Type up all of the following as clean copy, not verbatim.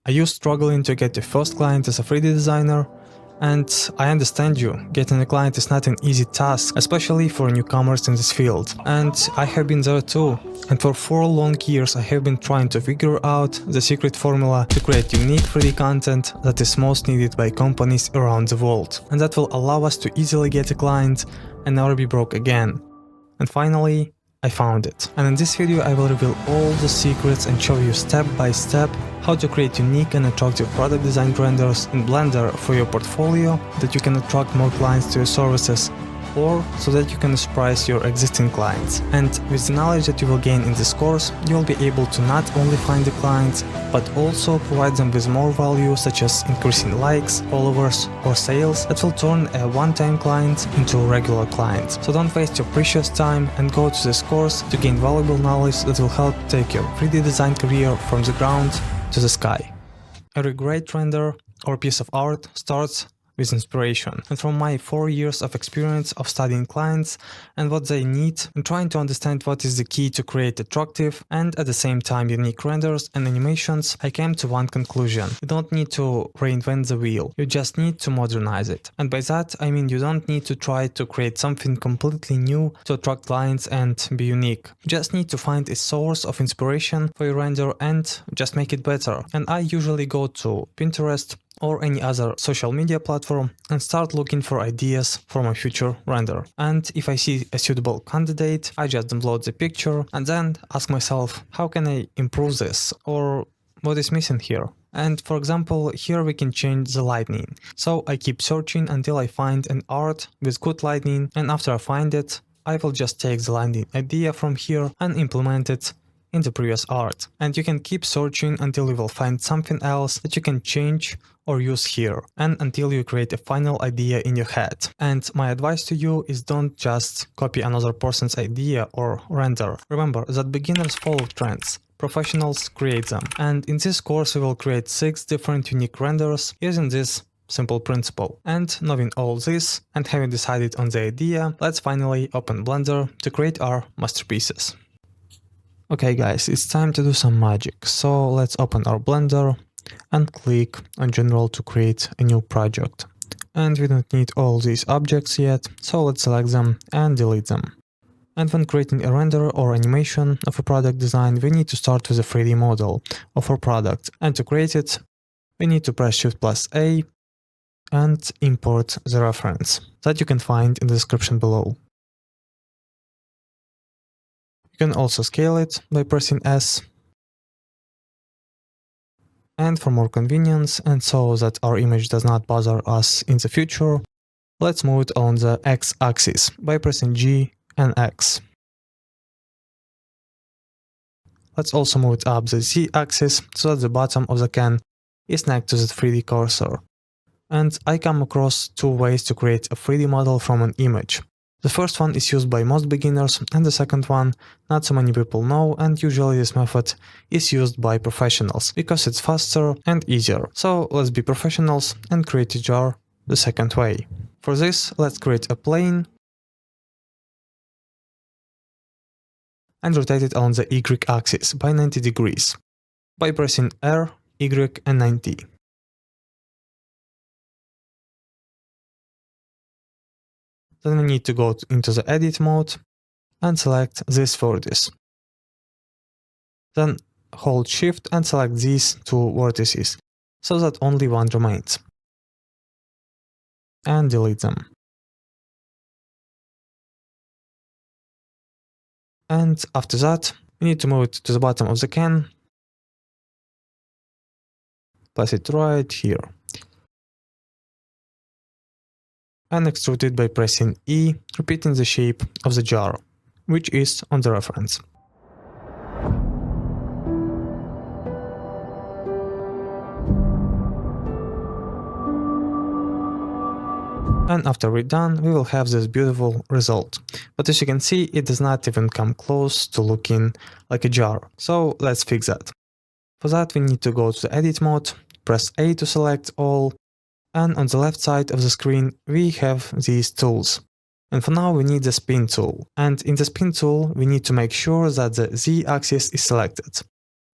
Are you struggling to get your first client as a 3D designer? And I understand you, getting a client is not an easy task, especially for newcomers in this field. And I have been there too. And for 4 long years I have been trying to figure out the secret formula to create unique 3D content that is most needed by companies around the world. And that will allow us to easily get a client and never be broke again. And finally, I found it. And in this video I will reveal all the secrets and show you step by step how to create unique and attractive product design renders in Blender for your portfolio, that you can attract more clients to your services, or so that you can surprise your existing clients. And with the knowledge that you will gain in this course, you will be able to not only find the clients, but also provide them with more value, such as increasing likes, followers, or sales that will turn a one-time client into a regular client. So don't waste your precious time and go to this course to gain valuable knowledge that will help take your 3D design career from the ground to the sky. Every great render or piece of art starts with inspiration, and from my 4 years of experience of studying clients and what they need and trying to understand what is the key to create attractive and at the same time unique renders and animations, I came to one conclusion: you don't need to reinvent the wheel, you just need to modernize it. And by that I mean you don't need to try to create something completely new to attract clients and be unique. You just need to find a source of inspiration for your render and just make it better. And I usually go to Pinterest or any other social media platform and start looking for ideas for my future render. And if I see a suitable candidate, I just download the picture and then ask myself, how can I improve this, or what is missing here? And for example, here we can change the lighting. So I keep searching until I find an art with good lighting, and after I find it, I will just take the lighting idea from here and implement it in the previous art. And you can keep searching until you will find something else that you can change or use here, and until you create a final idea in your head. And my advice to you is don't just copy another person's idea or render. Remember that beginners follow trends, professionals create them. And in this course we will create 6 different unique renders using this simple principle. And knowing all this and having decided on the idea, let's finally open Blender to create our masterpieces. Okay guys, it's time to do some magic. So let's open our Blender and click on General to create a new project. And we don't need all these objects yet, so let's select them and delete them. And when creating a render or animation of a product design, we need to start with a 3D model of our product. And to create it, we need to press Shift+A and import the reference that you can find in the description below. You can also scale it by pressing S. And for more convenience, and so that our image does not bother us in the future, let's move it on the X-axis by pressing G and X. Let's also move it up the Z-axis so that the bottom of the can is next to the 3D cursor. And I come across 2 ways to create a 3D model from an image. The first one is used by most beginners, and the second one not so many people know, and usually this method is used by professionals because it's faster and easier. So let's be professionals and create a jar the second way. For this, let's create a plane and rotate it on the Y-axis by 90 degrees by pressing R, Y and 90. Then we need to go into the edit mode and select these vertices. Then hold Shift and select these 2 vertices so that only one remains. And delete them. And after that, we need to move it to the bottom of the can. Place it right here. And extrude it by pressing E, repeating the shape of the jar, which is on the reference. And after we're done, we will have this beautiful result. But as you can see, it does not even come close to looking like a jar. So let's fix that. For that we need to go to the edit mode, press A to select all, and on the left side of the screen we have these tools. And for now we need the spin tool. And in the spin tool we need to make sure that the Z-axis is selected.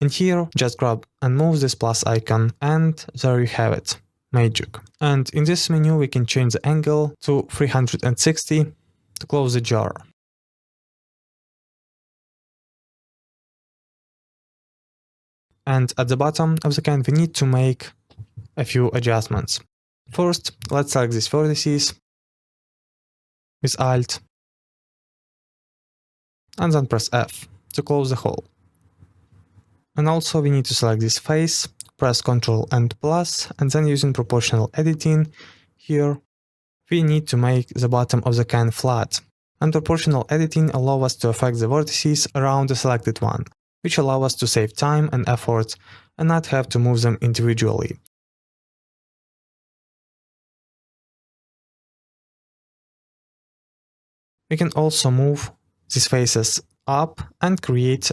In here, just grab and move this plus icon, and there you have it, magic. And in this menu we can change the angle to 360 to close the jar. And at the bottom of the can we need to make a few adjustments. First, let's select these vertices with Alt and then press F to close the hole. And also we need to select this face, press Ctrl and plus, and then using proportional editing here we need to make the bottom of the can flat. And proportional editing allows us to affect the vertices around the selected one, which allow us to save time and effort and not have to move them individually. We can also move these faces up and create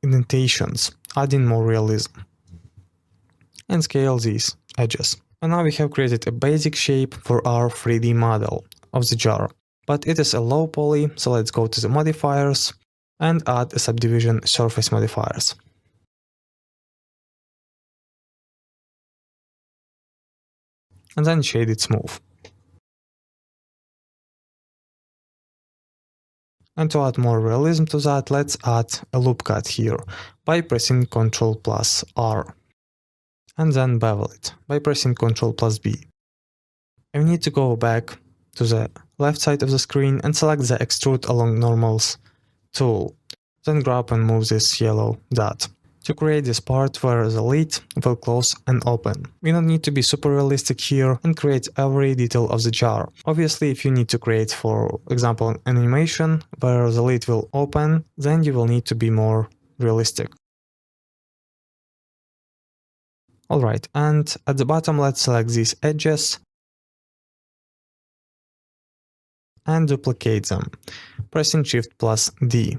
indentations, adding more realism. And scale these edges. And now we have created a basic shape for our 3D model of the jar. But it is a low poly, so let's go to the modifiers and add a subdivision surface modifiers. And then shade it smooth. And to add more realism to that, let's add a loop cut here by pressing Ctrl plus R. And then bevel it by pressing Ctrl plus B. And we need to go back to the left side of the screen and select the Extrude Along Normals tool. Then grab and move this yellow dot to create this part where the lid will close and open. We don't need to be super realistic here and create every detail of the jar. Obviously, if you need to create, for example, an animation where the lid will open, then you will need to be more realistic. Alright, and at the bottom let's select these edges and duplicate them, pressing Shift plus D.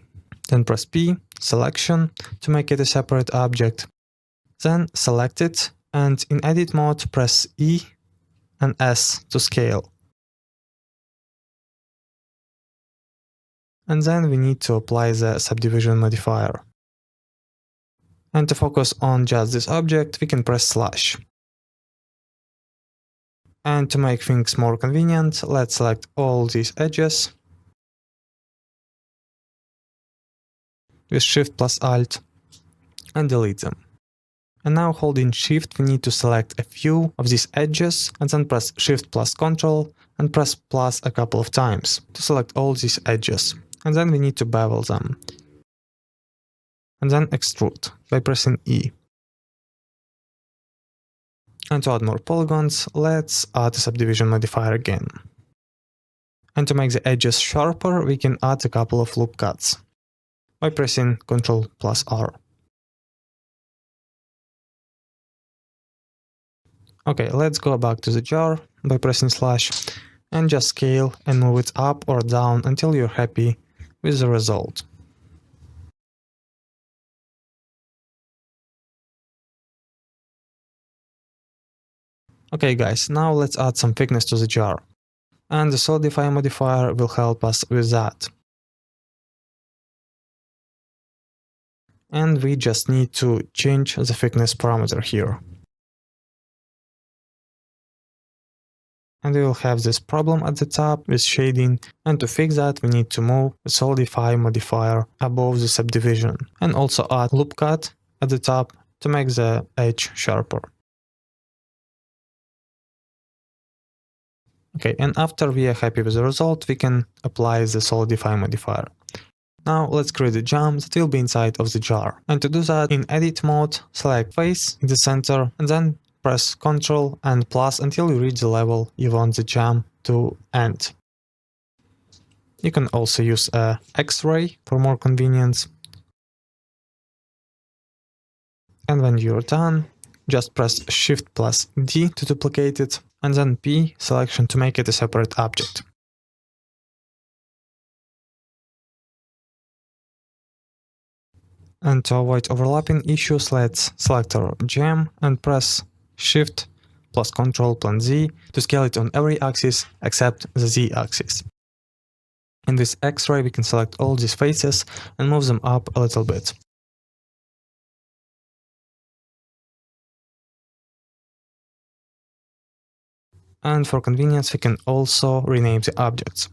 Then press P, selection, to make it a separate object. Then select it, and in edit mode press E and S to scale. And then we need to apply the subdivision modifier. And to focus on just this object, we can press slash. And to make things more convenient, let's select all these edges with Shift plus Alt and delete them. And now holding Shift we need to select a few of these edges and then press Shift plus Ctrl and press plus a couple of times to select all these edges. And then we need to bevel them. And then extrude by pressing E. And to add more polygons, let's add a subdivision modifier again. And to make the edges sharper, we can add a couple of loop cuts by pressing Ctrl plus R. Okay, let's go back to the jar by pressing slash and just scale and move it up or down until you're happy with the result. Okay guys, now let's add some thickness to the jar. And the solidify modifier will help us with that. And we just need to change the thickness parameter here. And we will have this problem at the top with shading, and to fix that we need to move the solidify modifier above the subdivision and also add loop cut at the top to make the edge sharper. Okay, and after we are happy with the result, we can apply the solidify modifier. Now let's create a jump that will be inside of the jar. And to do that, in edit mode, select face in the center and then press Ctrl and plus until you reach the level you want the jump to end. You can also use a X-ray for more convenience. And when you're done, just press Shift plus D to duplicate it, and then P selection to make it a separate object. And to avoid overlapping issues, let's select our gem and press Shift plus Ctrl plus Z to scale it on every axis except the Z axis. In this X-ray we can select all these faces and move them up a little bit. And for convenience, we can also rename the objects.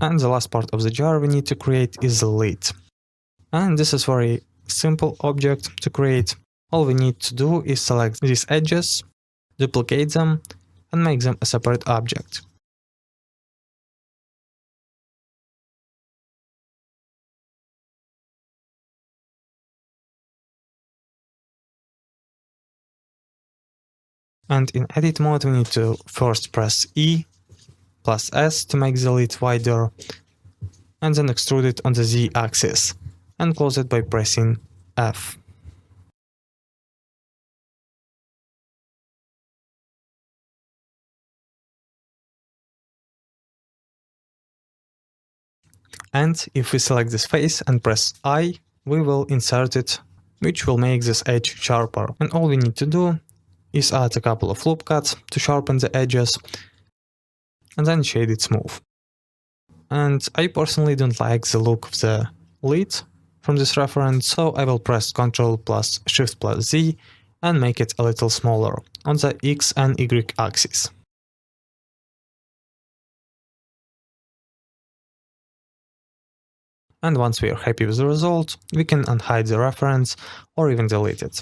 And the last part of the jar we need to create is the lid. And this is very simple object to create. All we need to do is select these edges, duplicate them, and make them a separate object. And in edit mode we need to first press E plus S to make the lid wider, and then extrude it on the Z axis, and close it by pressing F. And if we select this face and press I, we will insert it, which will make this edge sharper. And all we need to do is add a couple of loop cuts to sharpen the edges, and then shade it smooth. And I personally don't like the look of the lid from this reference, so I will press Ctrl plus Shift plus Z and make it a little smaller on the X and Y axis. And once we are happy with the result, we can unhide the reference or even delete it.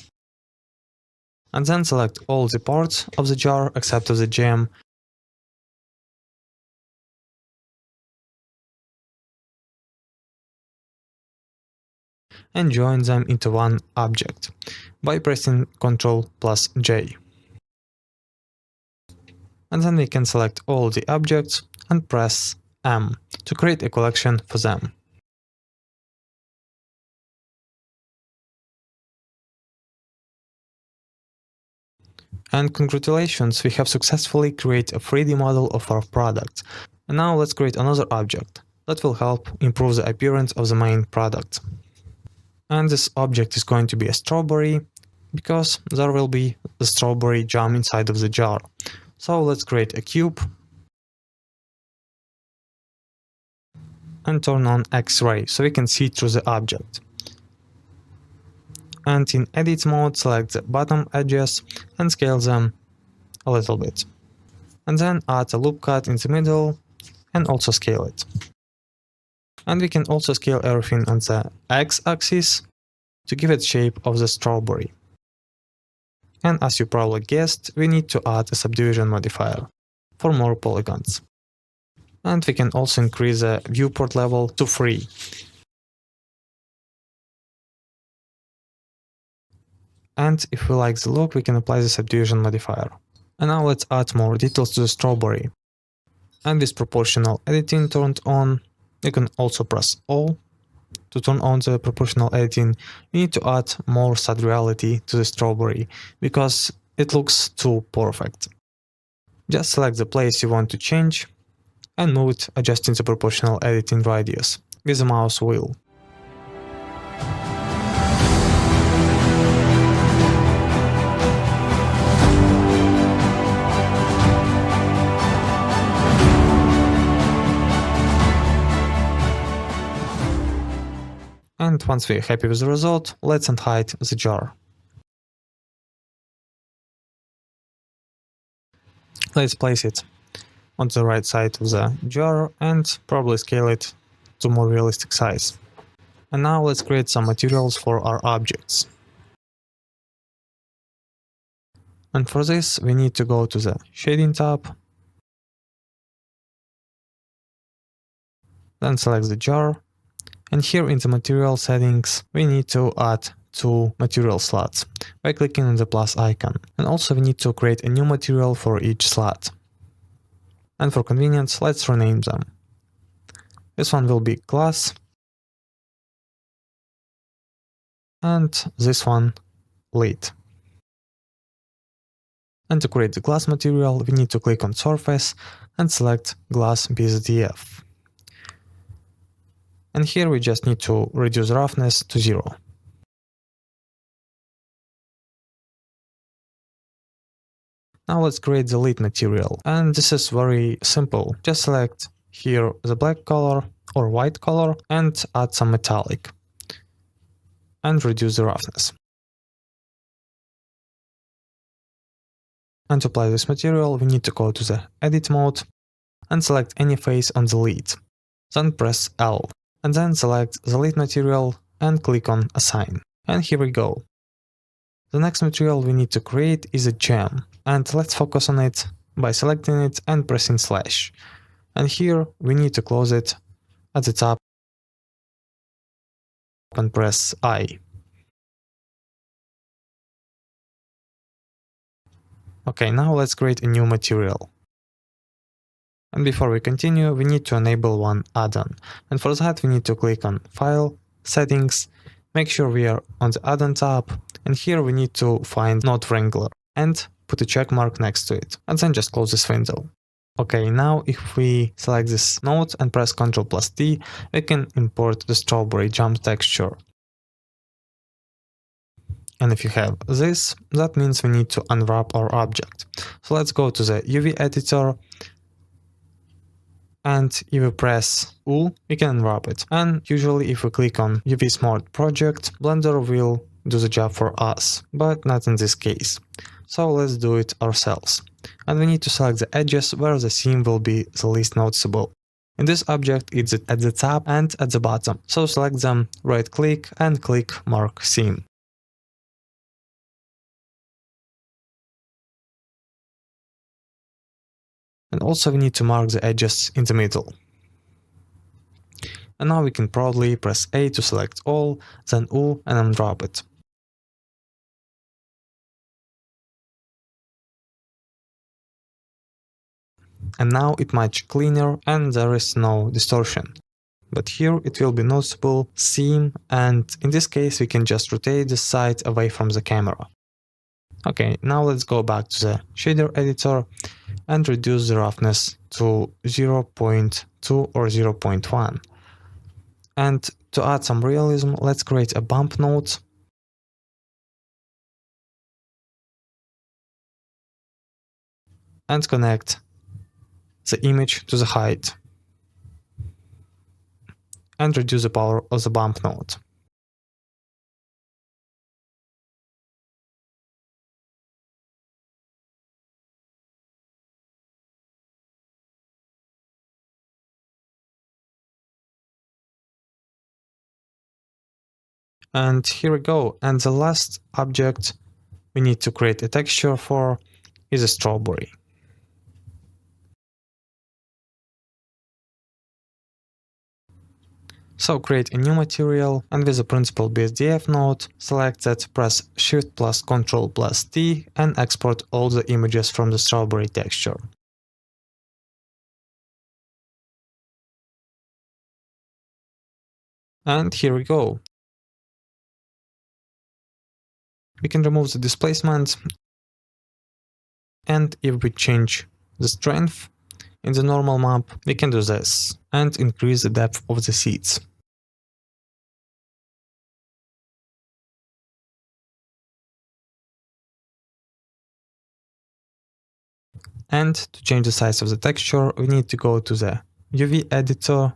And then select all the parts of the jar except of the gem, and join them into one object by pressing Ctrl plus J. And then we can select all the objects and press M to create a collection for them. And congratulations, we have successfully created a 3D model of our product. And now let's create another object that will help improve the appearance of the main product. And this object is going to be a strawberry, because there will be the strawberry jam inside of the jar. So let's create a cube and turn on X-ray so we can see through the object. And in edit mode, select the bottom edges and scale them a little bit. And then add a loop cut in the middle and also scale it. And we can also scale everything on the X-axis to give it shape of the strawberry. And as you probably guessed, we need to add a subdivision modifier for more polygons. And we can also increase the viewport level to 3. And if we like the look, we can apply the subdivision modifier. And now let's add more details to the strawberry. And with proportional editing turned on, you can also press O to turn on the proportional editing. You need to add more sad reality to the strawberry, because it looks too perfect. Just select the place you want to change and move it, adjusting the proportional editing radius with the mouse wheel. And once we are happy with the result, let's unhide the jar. Let's place it on the right side of the jar and probably scale it to more realistic size. And now let's create some materials for our objects. And for this we need to go to the shading tab, then select the jar, and here in the material settings we need to add 2 material slots by clicking on the plus icon. And also we need to create a new material for each slot. And for convenience, let's rename them. This one will be glass, and this one lid. And to create the glass material, we need to click on surface and select glass BSDF. And here we just need to reduce roughness to 0. Now let's create the lid material, and this is very simple. Just select here the black color or white color and add some metallic and reduce the roughness. And to apply this material, we need to go to the edit mode and select any face on the lead. Then press L. And then select the lead material and click on assign. And here we go. The next material we need to create is a gem. And let's focus on it by selecting it and pressing slash. And here we need to close it at the top and press I. Okay, now let's create a new material. And before we continue, we need to enable one add-on. And for that, we need to click on File, Settings, make sure we are on the add-on tab, and here we need to find Node Wrangler and put a check mark next to it, and then just close this window. Okay, now if we select this node and press Ctrl+T, we can import the strawberry jump texture. And if you have this, that means we need to unwrap our object. So let's go to the UV editor, and if we press U, we can unwrap it. And usually if we click on UV Smart Project, Blender will do the job for us, but not in this case. So let's do it ourselves. And we need to select the edges where the seam will be the least noticeable. In this object, it's at the top and at the bottom. So select them, right click and click Mark Seam. And also we need to mark the edges in the middle. And now we can proudly press A to select all, then U and undrop it. And now it's much cleaner and there is no distortion. But here it will be noticeable seam, and in this case we can just rotate the side away from the camera. Okay, now let's go back to the shader editor and reduce the roughness to 0.2 or 0.1. And to add some realism, let's create a bump node. And connect the image to the height. And reduce the power of the bump node. And here we go. And the last object we need to create a texture for is a strawberry. So create a new material, and with the principal BSDF node, select that, press Shift plus Ctrl plus T and export all the images from the strawberry texture. And here we go. We can remove the displacement, and if we change the strength in the normal map, we can do this and increase the depth of the seeds. And to change the size of the texture, we need to go to the UV editor,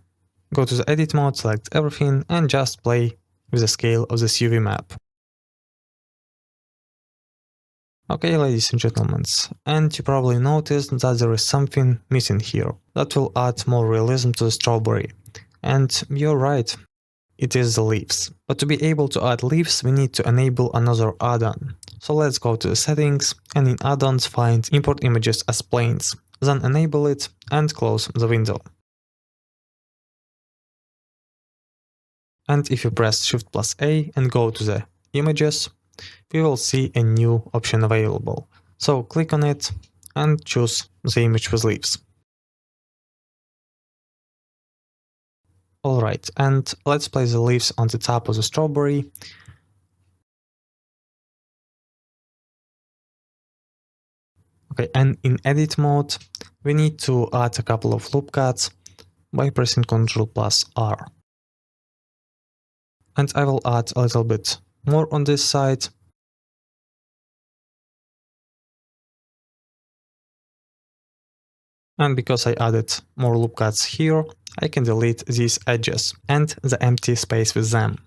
go to the edit mode, select everything, and just play with the scale of this UV map. Okay, ladies and gentlemen, and you probably noticed that there is something missing here that will add more realism to the strawberry. And you're right, it is the leaves. But to be able to add leaves, we need to enable another add-on. So let's go to the settings and in add-ons find import images as planes, then enable it and close the window. And if you press Shift plus A and go to the images, we will see a new option available. So click on it and choose the image with leaves. Alright, and let's place the leaves on the top of the strawberry. Okay, and in edit mode, we need to add a couple of loop cuts by pressing Ctrl plus R. And I will add a little bit more on this side. And because I added more loop cuts here, I can delete these edges and the empty space with them.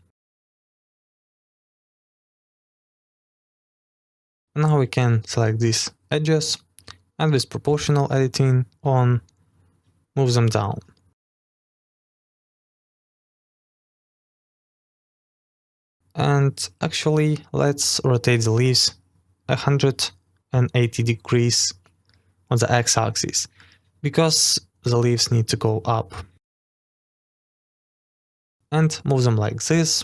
Now we can select these edges and with proportional editing on, move them down. And actually, let's rotate the leaves 180 degrees on the x-axis, because the leaves need to go up. And move them like this.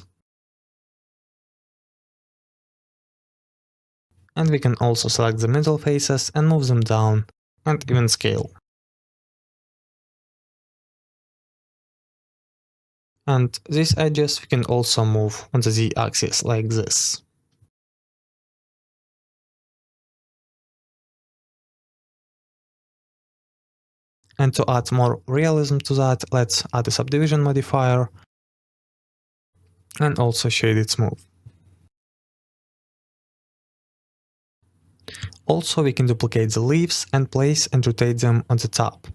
And we can also select the middle faces and move them down, and even scale. And these edges we can also move on the z-axis like this. And to add more realism to that, let's add a subdivision modifier and also shade it smooth. Also, we can duplicate the leaves and place and rotate them on the top.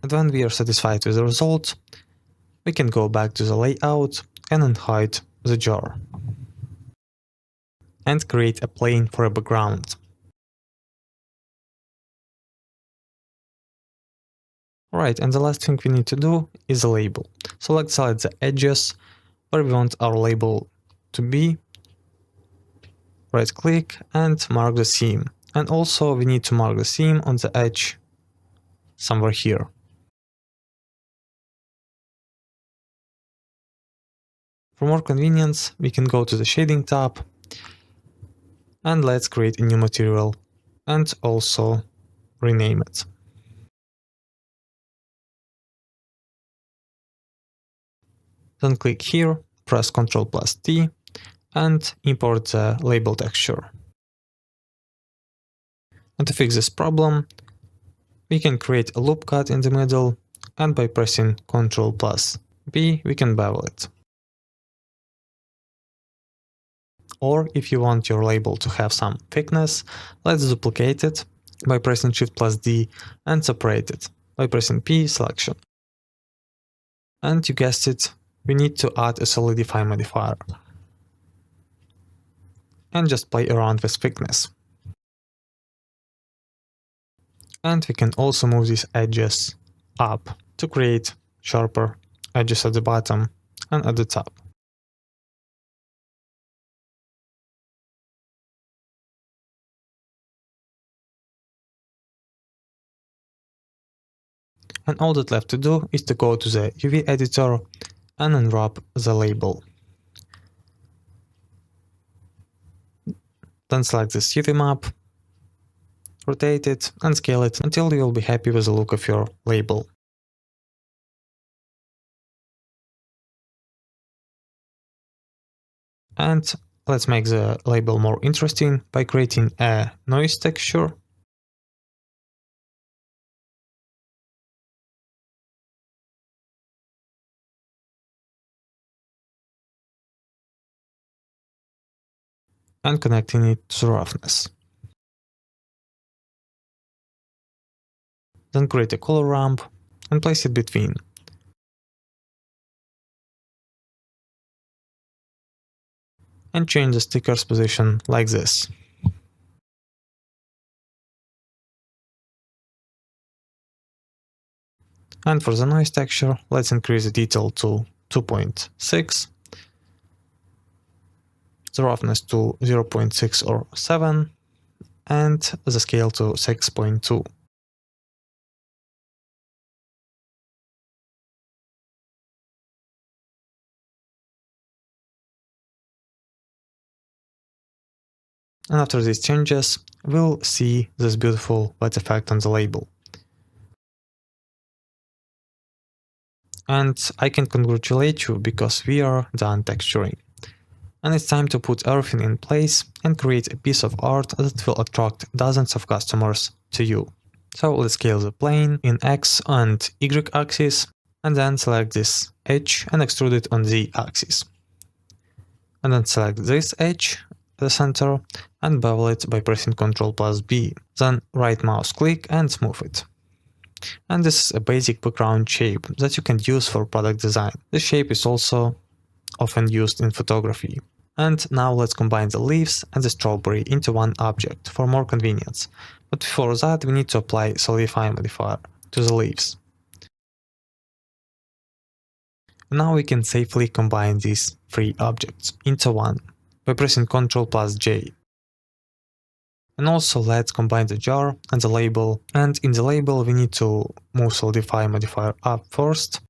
And when we are satisfied with the result, we can go back to the layout and unhide the jar. And create a plane for a background. Alright, and the last thing we need to do is a label. So let's select the edges where we want our label to be. Right click and mark the seam. And also we need to mark the seam on the edge somewhere here. For more convenience, we can go to the shading tab and let's create a new material and also rename it. Then click here, press Ctrl+T and import the label texture. And to fix this problem, we can create a loop cut in the middle, and by pressing Ctrl+B we can bevel it. Or if you want your label to have some thickness, let's duplicate it by pressing Shift+D and separate it by pressing P selection. And you guessed it, we need to add a solidify modifier. And just play around with thickness. And we can also move these edges up to create sharper edges at the bottom and at the top. And all that left to do is to go to the UV editor and unwrap the label. Then select the UV map, rotate it and scale it until you'll be happy with the look of your label. And let's make the label more interesting by creating a noise texture. And connecting it to the roughness. Then create a color ramp and place it between. And change the sticker's position like this. And for the noise texture, let's increase the detail to 2.6, the roughness to 0.6 or 7, and the scale to 6.2. And after these changes, we'll see this beautiful wet effect on the label. And I can congratulate you because we are done texturing. And it's time to put everything in place and create a piece of art that will attract dozens of customers to you. So let's scale the plane in X and Y axis, and then select this edge and extrude it on Z axis. And then select this edge, the center, and bevel it by pressing Ctrl+B. Then right mouse click and smooth it. And this is a basic background shape that you can use for product design. This shape is also often used in photography. And now let's combine the leaves and the strawberry into one object for more convenience. But before that, we need to apply Solidify modifier to the leaves. Now we can safely combine these three objects into one by pressing Ctrl plus J. And also let's combine the jar and the label, and in the label we need to move Solidify modifier up first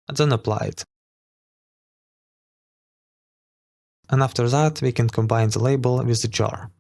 and then apply it. And after that we can combine the label with the jar.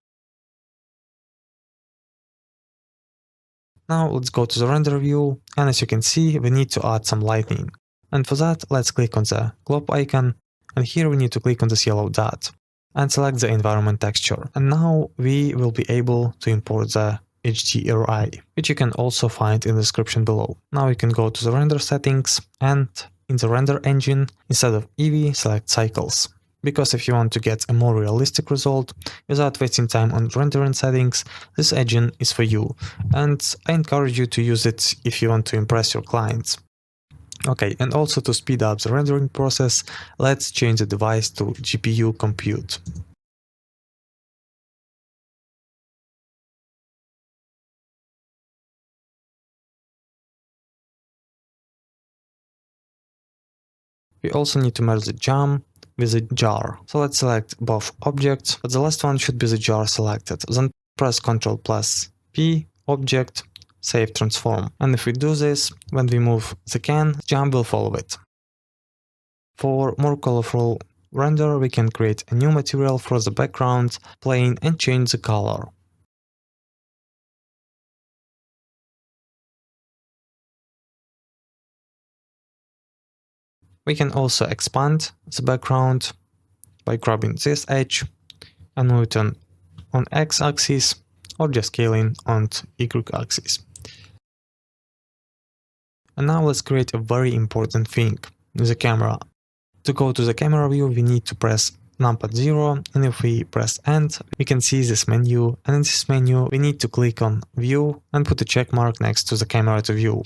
Now let's go to the render view, and as you can see we need to add some lighting. And for that let's click on the globe icon, and here we need to click on this yellow dot and select the environment texture. And now we will be able to import the HDRI, which you can also find in the description below. Now you can go to the render settings, and in the render engine, instead of Eevee, select cycles. Because if you want to get a more realistic result without wasting time on rendering settings, this engine is for you, and I encourage you to use it if you want to impress your clients. Okay, and also to speed up the rendering process, let's change the device to GPU compute. We also need to merge the jam with the jar. So let's select both objects, but the last one should be the jar selected. Then press Ctrl plus P, object, save transform. And if we do this, when we move the can, jam will follow it. For more colorful render, we can create a new material for the background, plane, and change the color. We can also expand the background by grabbing this edge and move it on x-axis, or just scaling on y-axis. And now let's create a very important thing, the camera. To go to the camera view, we need to press numpad 0, and if we press end, we can see this menu, and in this menu we need to click on view and put a check mark next to the camera to view.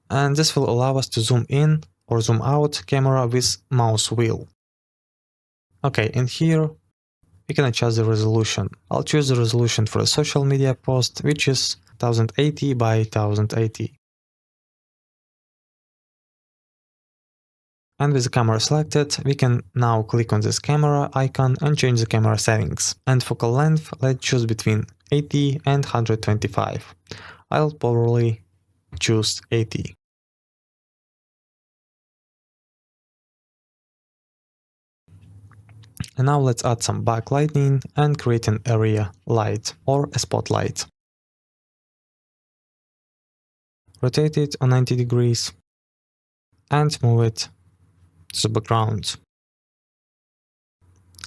And this will allow us to zoom in or zoom out camera with mouse wheel. Okay, and here we can adjust the resolution. I'll choose the resolution for a social media post, which is 1080 by 1080. And with the camera selected, we can now click on this camera icon and change the camera settings. And focal length, let's choose between 80 and 125. I'll probably choose 80. And now let's add some backlighting and create an area light or a spotlight. Rotate it on 90 degrees and move it to the background.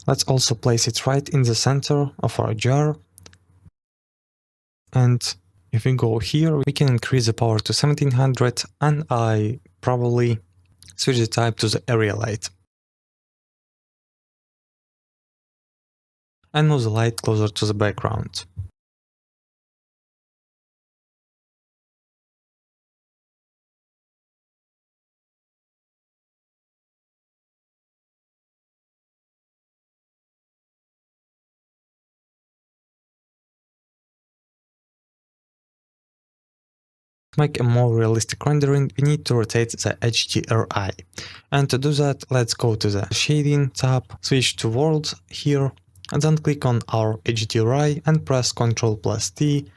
Let's also place it right in the center of our jar. And if we go here, we can increase the power to 1700, and I probably switch the type to the area light. And move the light closer to the background. To make a more realistic rendering, we need to rotate the HDRI. And to do that, let's go to the Shading tab, switch to World here, and then click on our HDRI and press Ctrl plus T.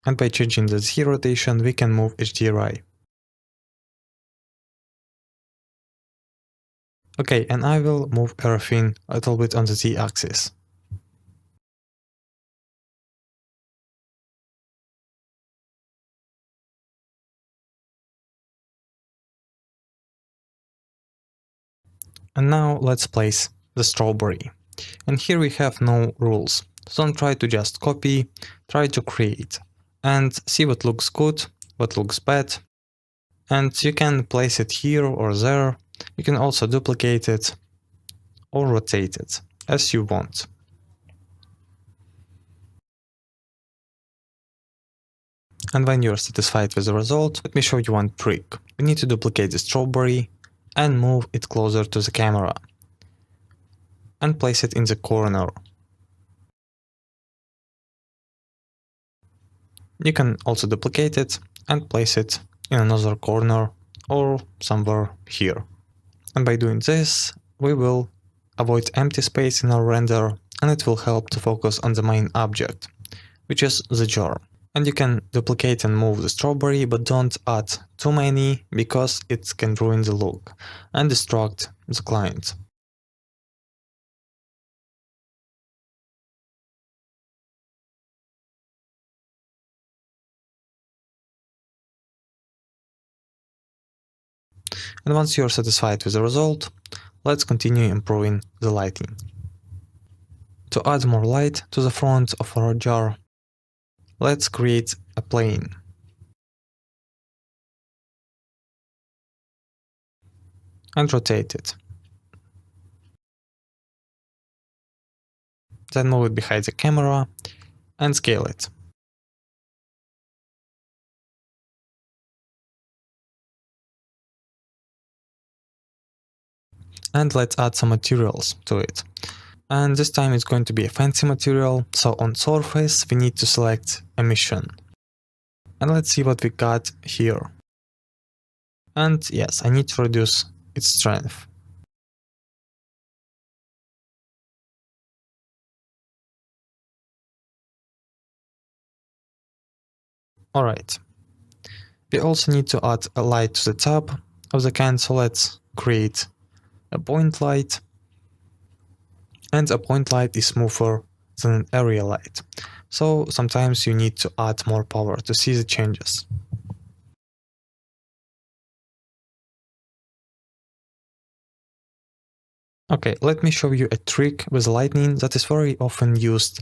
And by changing the Z rotation, we can move HDRI. Okay, and I will move everything a little bit on the Z axis. And now let's place the strawberry. And here we have no rules. So don't try to just copy, try to create and see what looks good, what looks bad. And you can place it here or there. You can also duplicate it or rotate it as you want. And when you're satisfied with the result, let me show you one trick. We need to duplicate the strawberry and move it closer to the camera and place it in the corner. You can also duplicate it and place it in another corner or somewhere here. And by doing this, we will avoid empty space in our render, and it will help to focus on the main object, which is the jar. And you can duplicate and move the strawberry, but don't add too many because it can ruin the look and distract the client. And once you're satisfied with the result, let's continue improving the lighting. To add more light to the front of our jar, let's create a plane. And rotate it. Then move it behind the camera and scale it. And let's add some materials to it. And this time it's going to be a fancy material, so on surface we need to select emission. And let's see what we got here. And yes, I need to reduce its strength. Alright. We also need to add a light to the top of the can, so let's create a point light. And a point light is smoother than an area light, so sometimes you need to add more power to see the changes. Okay, let me show you a trick with lightning that is very often used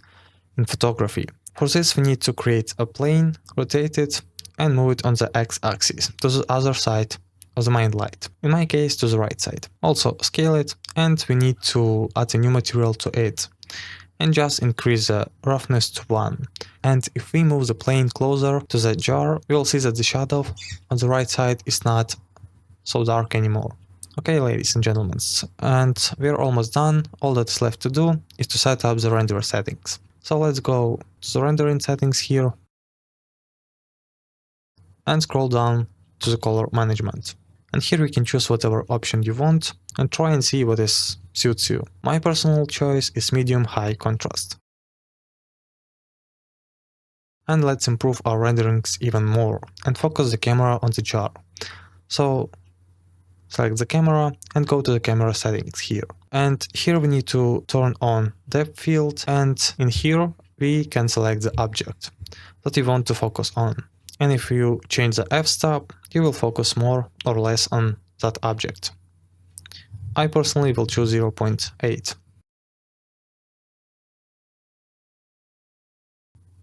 in photography. For this we need to create a plane, rotate it, and move it on the x-axis to the other side of the main light. In my case, to the right side. Also scale it, and we need to add a new material to it. And just increase the roughness to 1. And if we move the plane closer to the jar, we will see that the shadow on the right side is not so dark anymore. Okay, ladies and gentlemen, and we're almost done. All that's left to do is to set up the render settings. So let's go to the rendering settings here and scroll down to the color management. And here we can choose whatever option you want and try and see what suits you. My personal choice is medium high contrast. And let's improve our renderings even more and focus the camera on the jar. So select the camera and go to the camera settings here. And here we need to turn on depth field, and in here we can select the object that we want to focus on. And if you change the f-stop, you will focus more or less on that object. I personally will choose 0.8.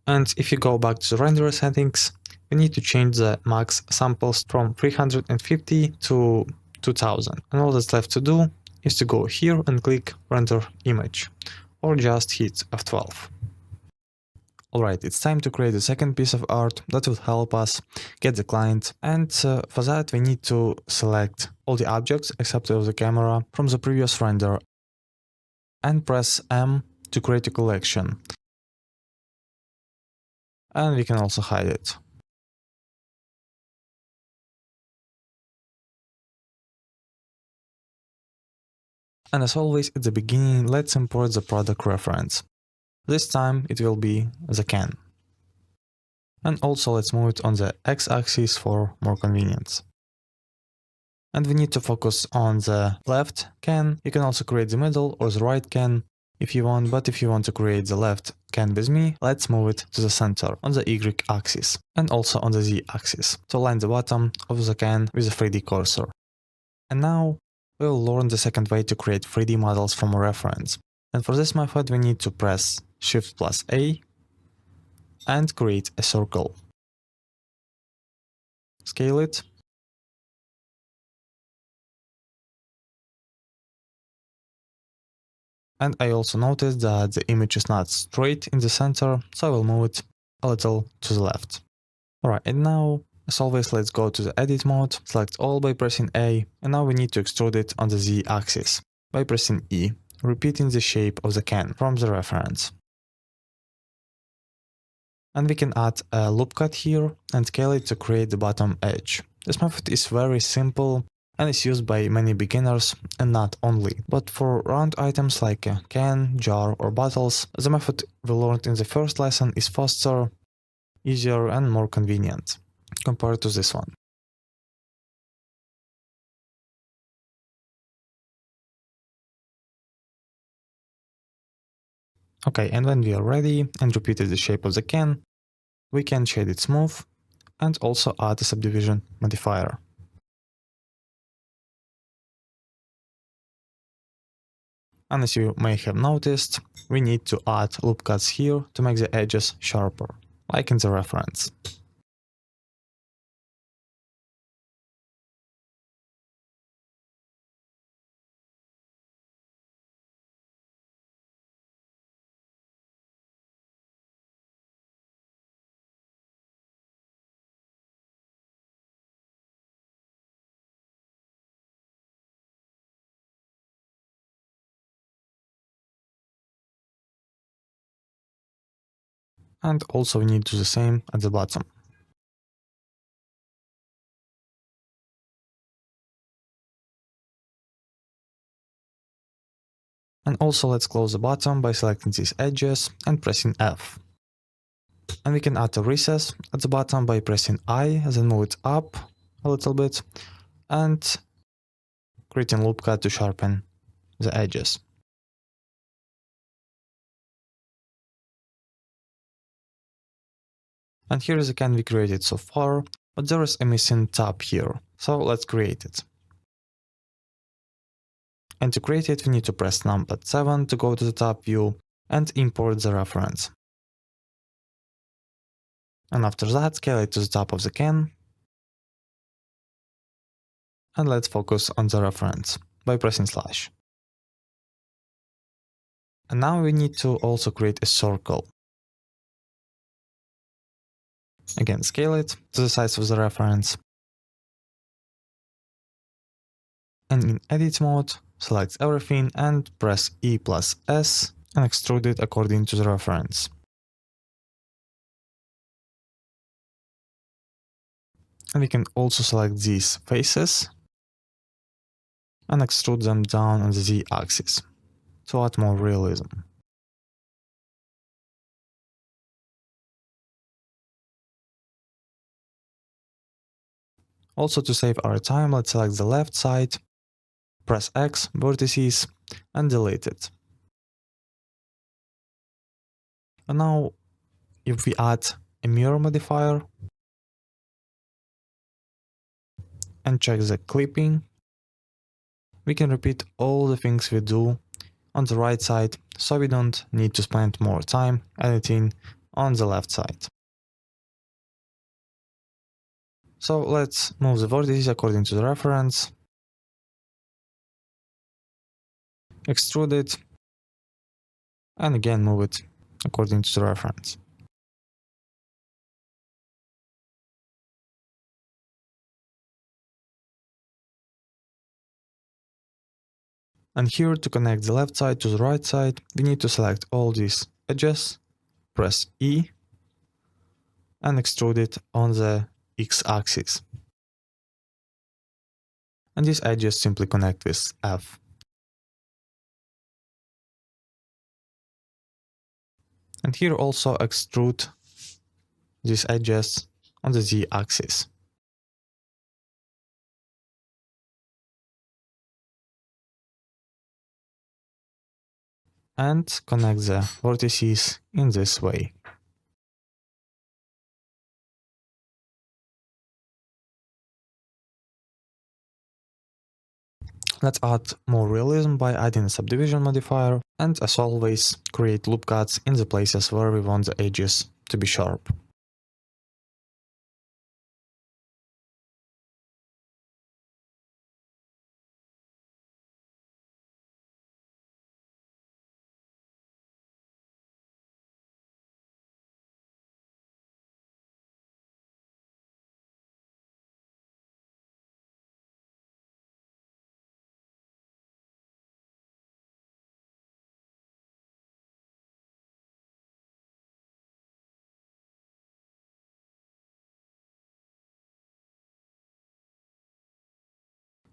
And if you go back to the renderer settings, we need to change the max samples from 350 to 2000. And all that's left to do is to go here and click render image, or just hit F12. Alright, it's time to create a second piece of art that will help us get the client, and for that we need to select all the objects except of the camera from the previous render and press M to create a collection. And we can also hide it. And as always at the beginning, let's import the product reference. This time it will be the can. And also let's move it on the x-axis for more convenience. And we need to focus on the left can. You can also create the middle or the right can if you want, but if you want to create the left can with me, let's move it to the center on the y-axis and also on the z-axis to align the bottom of the can with the 3D cursor. And now we'll learn the second way to create 3D models from a reference. And for this method we need to press Shift plus A and create a circle. Scale it. And I also noticed that the image is not straight in the center, so I will move it a little to the left. Alright, and now, as always, let's go to the edit mode, select all by pressing A, and now we need to extrude it on the Z axis by pressing E, repeating the shape of the can from the reference. And we can add a loop cut here and scale it to create the bottom edge. This method is very simple and is used by many beginners and not only, but for round items like a can, jar or bottles, the method we learned in the first lesson is faster, easier and more convenient compared to this one. Okay, and when we are ready and repeated the shape of the can, we can shade it smooth and also add a subdivision modifier. And as you may have noticed, we need to add loop cuts here to make the edges sharper, like in the reference. And also we need to do the same at the bottom. And also let's close the bottom by selecting these edges and pressing F. And we can add a recess at the bottom by pressing I, then move it up a little bit and creating loop cut to sharpen the edges. And here is the can we created so far, but there is a missing tab here, so let's create it. And to create it, we need to press numpad 7 to go to the top view and import the reference. And after that, scale it to the top of the can. And let's focus on the reference by pressing slash. And now we need to also create a circle. Again, scale it to the size of the reference. And in edit mode, select everything and press E plus S and extrude it according to the reference. And we can also select these faces and extrude them down on the Z axis to add more realism. Also, to save our time, let's select the left side, press X, vertices, and delete it. And now, if we add a mirror modifier and check the clipping, we can repeat all the things we do on the right side, so we don't need to spend more time editing on the left side. So let's move the vertices according to the reference, extrude it, and again move it according to the reference. And here, to connect the left side to the right side, we need to select all these edges, press E, and extrude it on the X-axis. And these edges simply connect with F. And here also extrude these edges on the Z-axis. And connect the vertices in this way. Let's add more realism by adding a subdivision modifier, and as always, create loop cuts in the places where we want the edges to be sharp.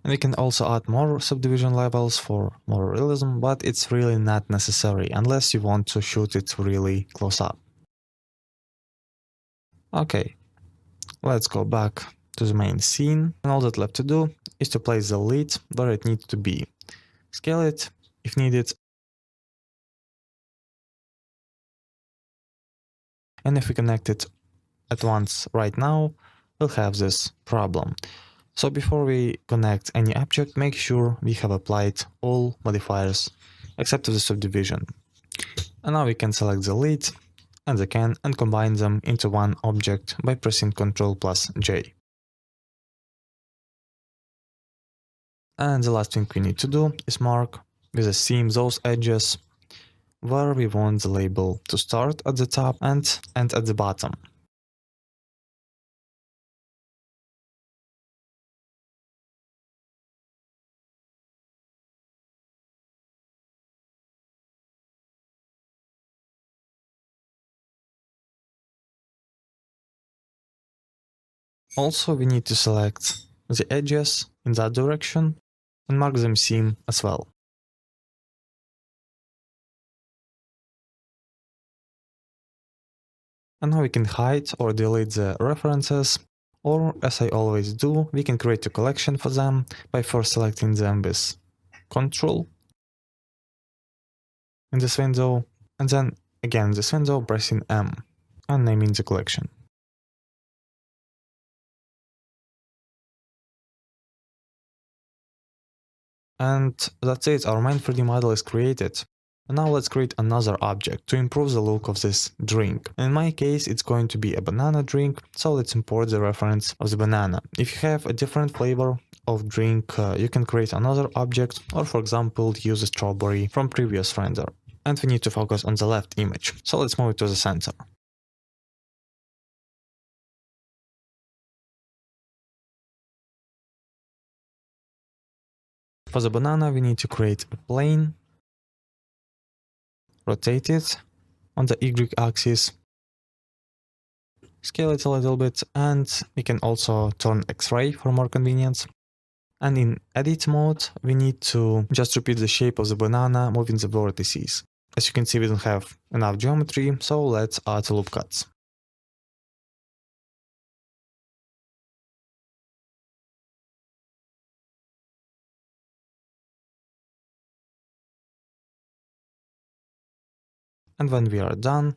And we can also add more subdivision levels for more realism, but it's really not necessary unless you want to shoot it really close up. Okay, let's go back to the main scene, and all that's left to do is to place the lid where it needs to be. Scale it if needed, and if we connect it at once right now, we'll have this problem. So before we connect any object, make sure we have applied all modifiers except for the subdivision. And now we can select the lid and the can and combine them into one object by pressing Ctrl+J. And the last thing we need to do is mark with a seam those edges where we want the label to start at the top and end at the bottom. Also, we need to select the edges in that direction and mark them seam as well. And now we can hide or delete the references, or as I always do, we can create a collection for them by first selecting them with Ctrl in this window, and then again this window pressing M and naming the collection. And that's it, our main 3D model is created. And now let's create another object to improve the look of this drink. In my case, it's going to be a banana drink, so let's import the reference of the banana. If you have a different flavor of drink, you can create another object, or for example, use a strawberry from previous render. And we need to focus on the left image, so let's move it to the center. For the banana, we need to create a plane, rotate it on the Y-axis, scale it a little bit, and we can also turn X-ray for more convenience. And in edit mode, we need to just repeat the shape of the banana, moving the vertices. As you can see, we don't have enough geometry, so let's add loop cuts. And when we are done,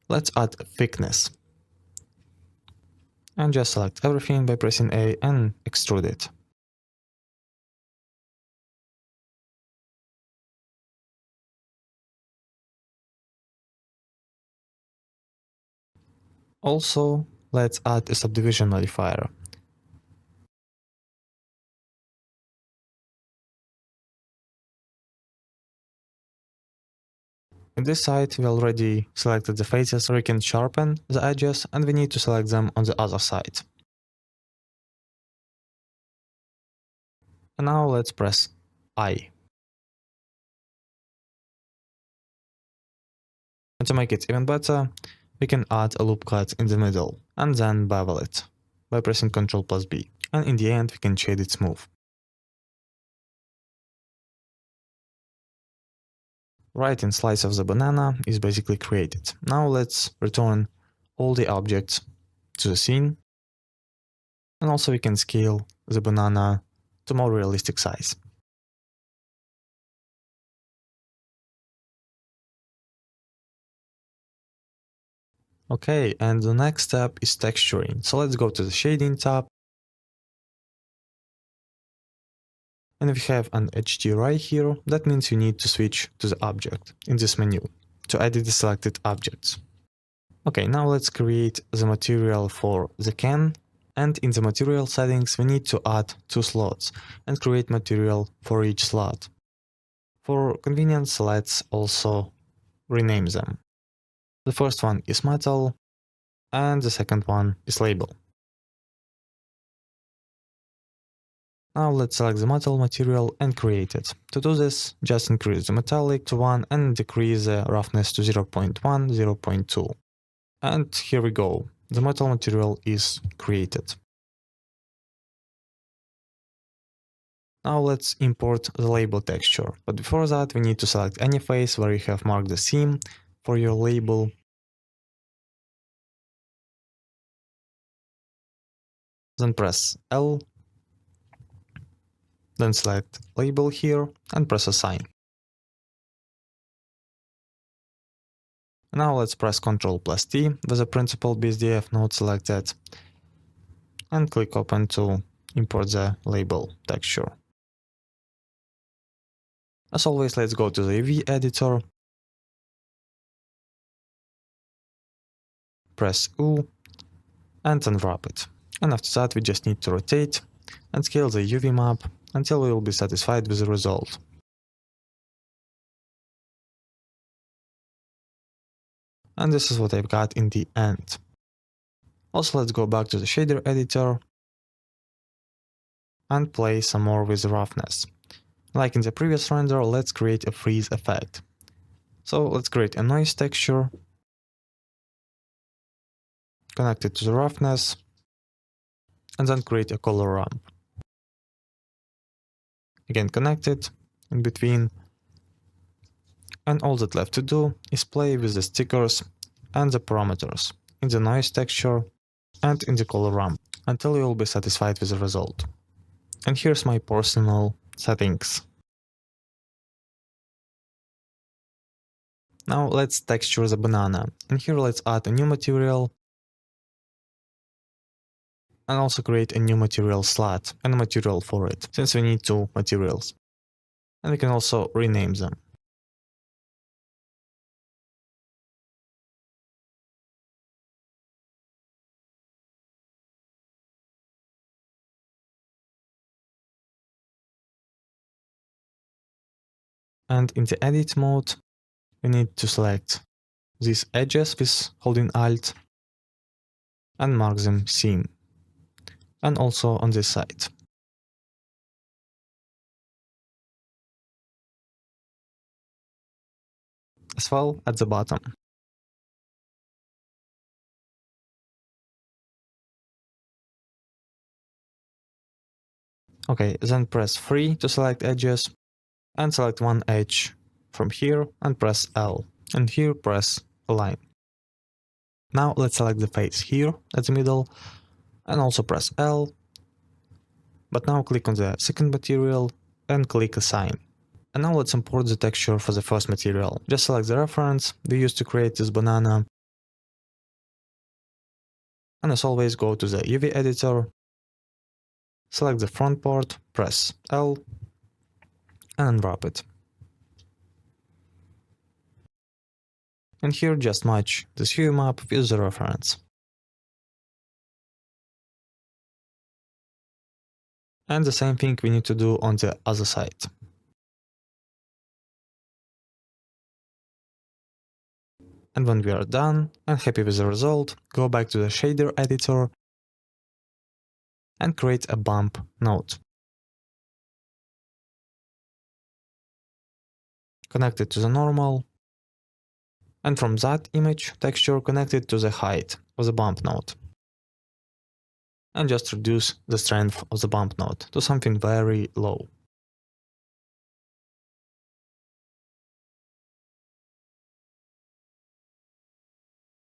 let's add thickness. And just select everything by pressing A and extrude it. Also, let's add a subdivision modifier. In this side, we already selected the faces, so we can sharpen the edges, and we need to select them on the other side. And now let's press I. And to make it even better, we can add a loop cut in the middle, and then bevel it by pressing Ctrl+B. And in the end, we can shade it smooth. Right in slice of the banana is basically created. Now let's return all the objects to the scene. And also we can scale the banana to more realistic size. Okay, and the next step is texturing. So let's go to the shading tab. And if you have an HDRI here, that means you need to switch to the object in this menu to edit the selected objects. Okay, now let's create the material for the can. And in the material settings, we need to add 2 slots and create material for each slot. For convenience, let's also rename them. The first one is metal, and the second one is label. Now let's select the metal material and create it. To do this, just increase the metallic to 1 and decrease the roughness to 0.1, 0.2. And here we go, the metal material is created. Now let's import the label texture, but before that we need to select any face where you have marked the theme for your label. Then press L, then select label here and press assign. Now let's press Ctrl+T with the principal BSDF node selected and click open to import the label texture. As always, let's go to the UV editor, press U and unwrap it. And after that we just need to rotate and scale the UV map until we will be satisfied with the result. And this is what I've got in the end. Also, let's go back to the shader editor and play some more with roughness. Like in the previous render, let's create a freeze effect. So let's create a noise texture, connect it to the roughness, and then create a color ramp. Again, connect it in between. And all that left to do is play with the stickers and the parameters in the noise texture and in the color ramp until you will be satisfied with the result. And here's my personal settings. Now let's texture the banana, and here let's add a new material and also create a new material slot and a material for it, since we need two materials. And we can also rename them. And in the edit mode, we need to select these edges with holding Alt and mark them seam. And also on this side. As well at the bottom. Okay, then press 3 to select edges and select one edge from here and press L. And here press Align. Now let's select the face here at the middle and also press L. But now click on the second material and click Assign. And now let's import the texture for the first material. Just select the reference we used to create this banana. And as always, go to the UV editor, select the front part, press L, and unwrap it. And here just match this hue map with the reference. And the same thing we need to do on the other side. And when we are done and happy with the result, go back to the shader editor and create a bump node. Connect it to the normal, and from that image texture connect it to the height of the bump node. And just reduce the strength of the bump node to something very low.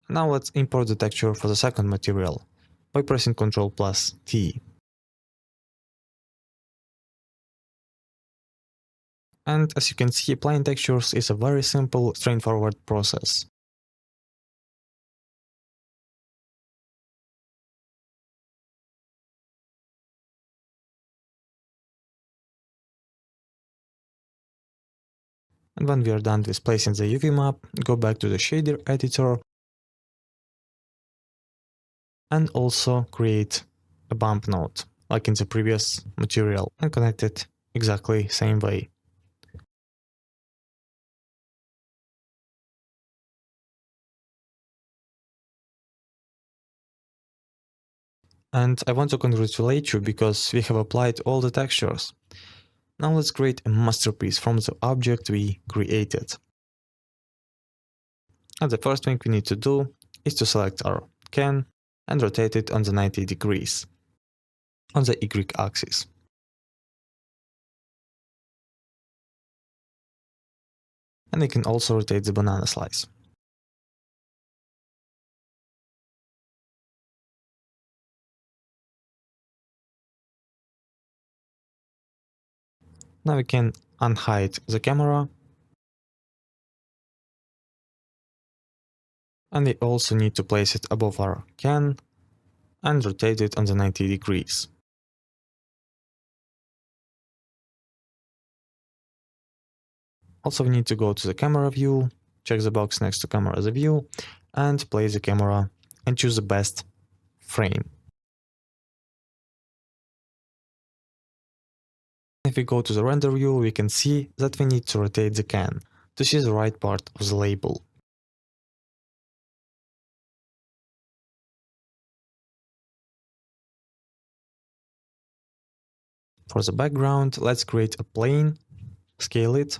Now let's import the texture for the second material by pressing Ctrl+T. And as you can see, applying textures is a very simple, straightforward process. And when we are done with placing the UV map, go back to the shader editor and also create a bump node, like in the previous material, and connect it exactly same way. And I want to congratulate you because we have applied all the textures. Now let's create a masterpiece from the object we created. And the first thing we need to do is to select our can and rotate it on the 90 degrees on the Y axis. And we can also rotate the banana slice. Now we can unhide the camera. And we also need to place it above our can and rotate it on the 90 degrees. Also, we need to go to the camera view, check the box next to camera the view, and place the camera and choose the best frame. If we go to the render view, we can see that we need to rotate the can to see the right part of the label. For the background, let's create a plane, scale it,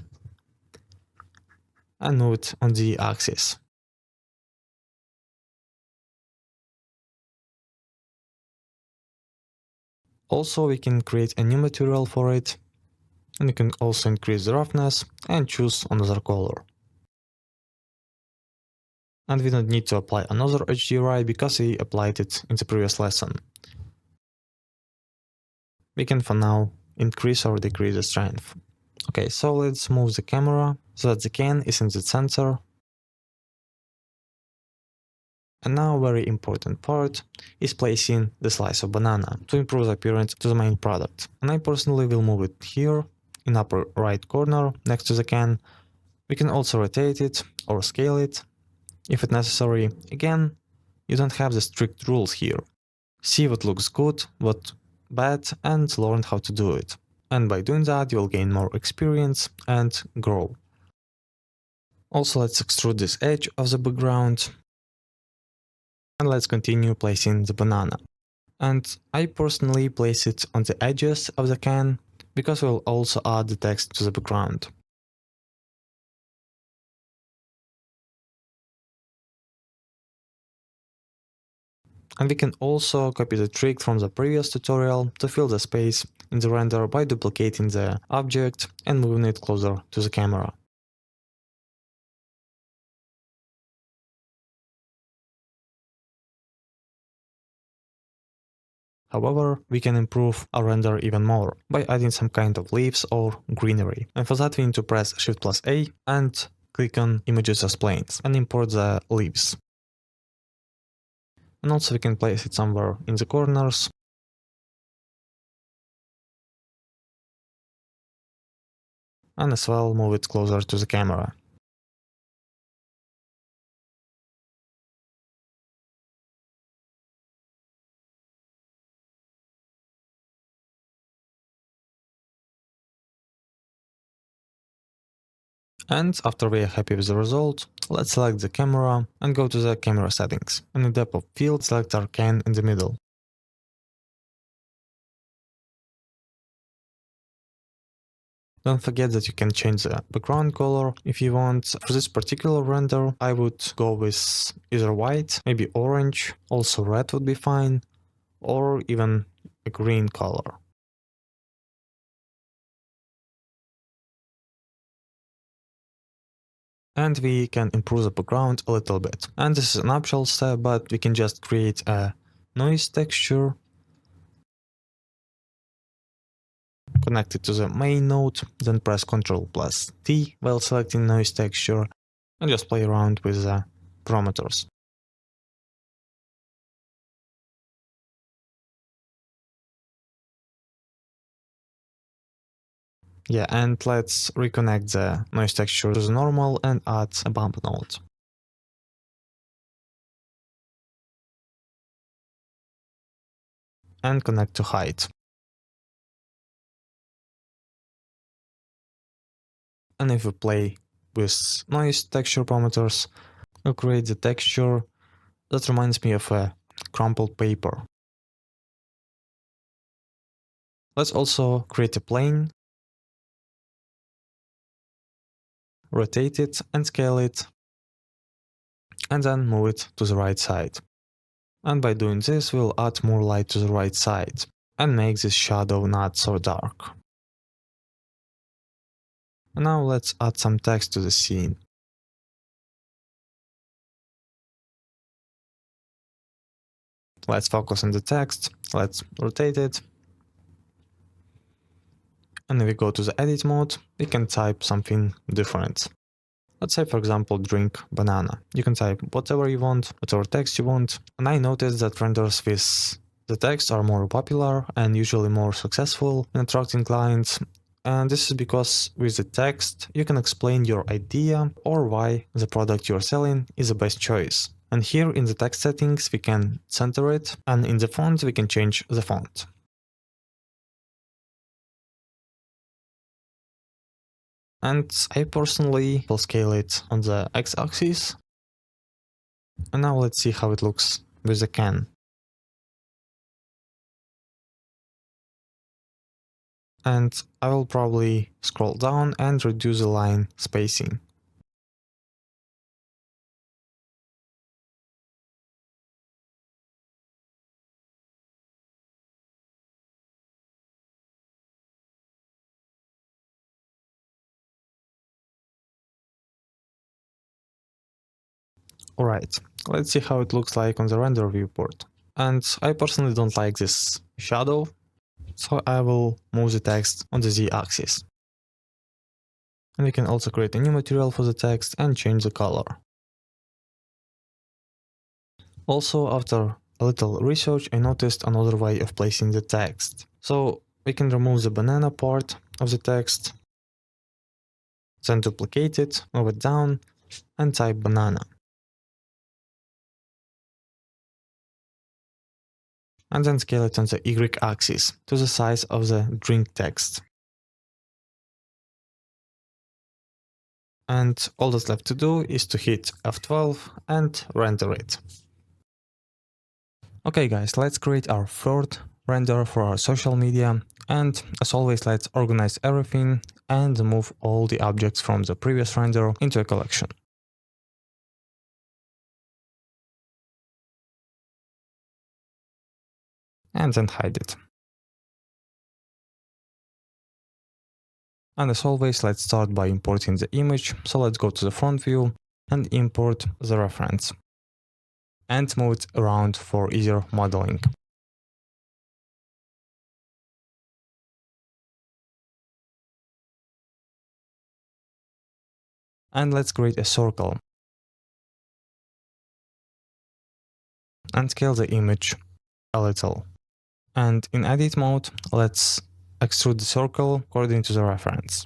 and move it on the axis. Also, we can create a new material for it, and we can also increase the roughness and choose another color. And we don't need to apply another HDRI because we applied it in the previous lesson. We can for now increase or decrease the strength. Okay, so let's move the camera so that the can is in the center. And now very important part is placing the slice of banana to improve the appearance to the main product. And I personally will move it here in upper right corner next to the can. We can also rotate it or scale it if it's necessary. Again, you don't have the strict rules here. See what looks good, what bad, and learn how to do it. And by doing that, you'll gain more experience and grow. Also, let's extrude this edge of the background. And let's continue placing the banana. And I personally place it on the edges of the can because we'll also add the text to the background. And we can also copy the trick from the previous tutorial to fill the space in the render by duplicating the object and moving it closer to the camera. However, we can improve our render even more by adding some kind of leaves or greenery. And for that we need to press Shift+A and click on Images as Planes and import the leaves. And also we can place it somewhere in the corners. And as well move it closer to the camera. And after we are happy with the result, let's select the camera and go to the camera settings. And in the depth of field, select our can in the middle. Don't forget that you can change the background color if you want. For this particular render, I would go with either white, maybe orange, also red would be fine, or even a green color. And we can improve the background a little bit. And this is an optional step, but we can just create a noise texture, connect it to the main node, then press Ctrl+T while selecting noise texture, and just play around with the parameters. Yeah, and let's reconnect the noise texture to the normal and add a bump node. And connect to height. And if we play with noise texture parameters, we'll create the texture that reminds me of a crumpled paper. Let's also create a plane, rotate it and scale it, and then move it to the right side. And by doing this, we'll add more light to the right side and make this shadow not so dark. And now let's add some text to the scene. Let's focus on the text, let's rotate it. And if we go to the edit mode, we can type something different. Let's say, for example, drink banana. You can type whatever you want, whatever text you want. And I noticed that renders with the text are more popular and usually more successful in attracting clients. And this is because with the text, you can explain your idea or why the product you're selling is the best choice. And here in the text settings, we can center it, and in the font, we can change the font. And I personally will scale it on the x-axis. And now let's see how it looks with the can. And I will probably scroll down and reduce the line spacing. Alright, let's see how it looks like on the render viewport. And I personally don't like this shadow, so I will move the text on the z-axis. And we can also create a new material for the text and change the color. Also, after a little research, I noticed another way of placing the text. So we can remove the banana part of the text, then duplicate it, move it down, and type banana. And then scale it on the y-axis to the size of the drink text. And all that's left to do is to hit F12 and render it. Okay guys, let's create our third render for our social media, and as always, let's organize everything and move all the objects from the previous render into a collection. And then hide it. And as always, let's start by importing the image. So let's go to the front view and import the reference and move it around for easier modeling. And let's create a circle and scale the image a little. And in edit mode, let's extrude the circle according to the reference.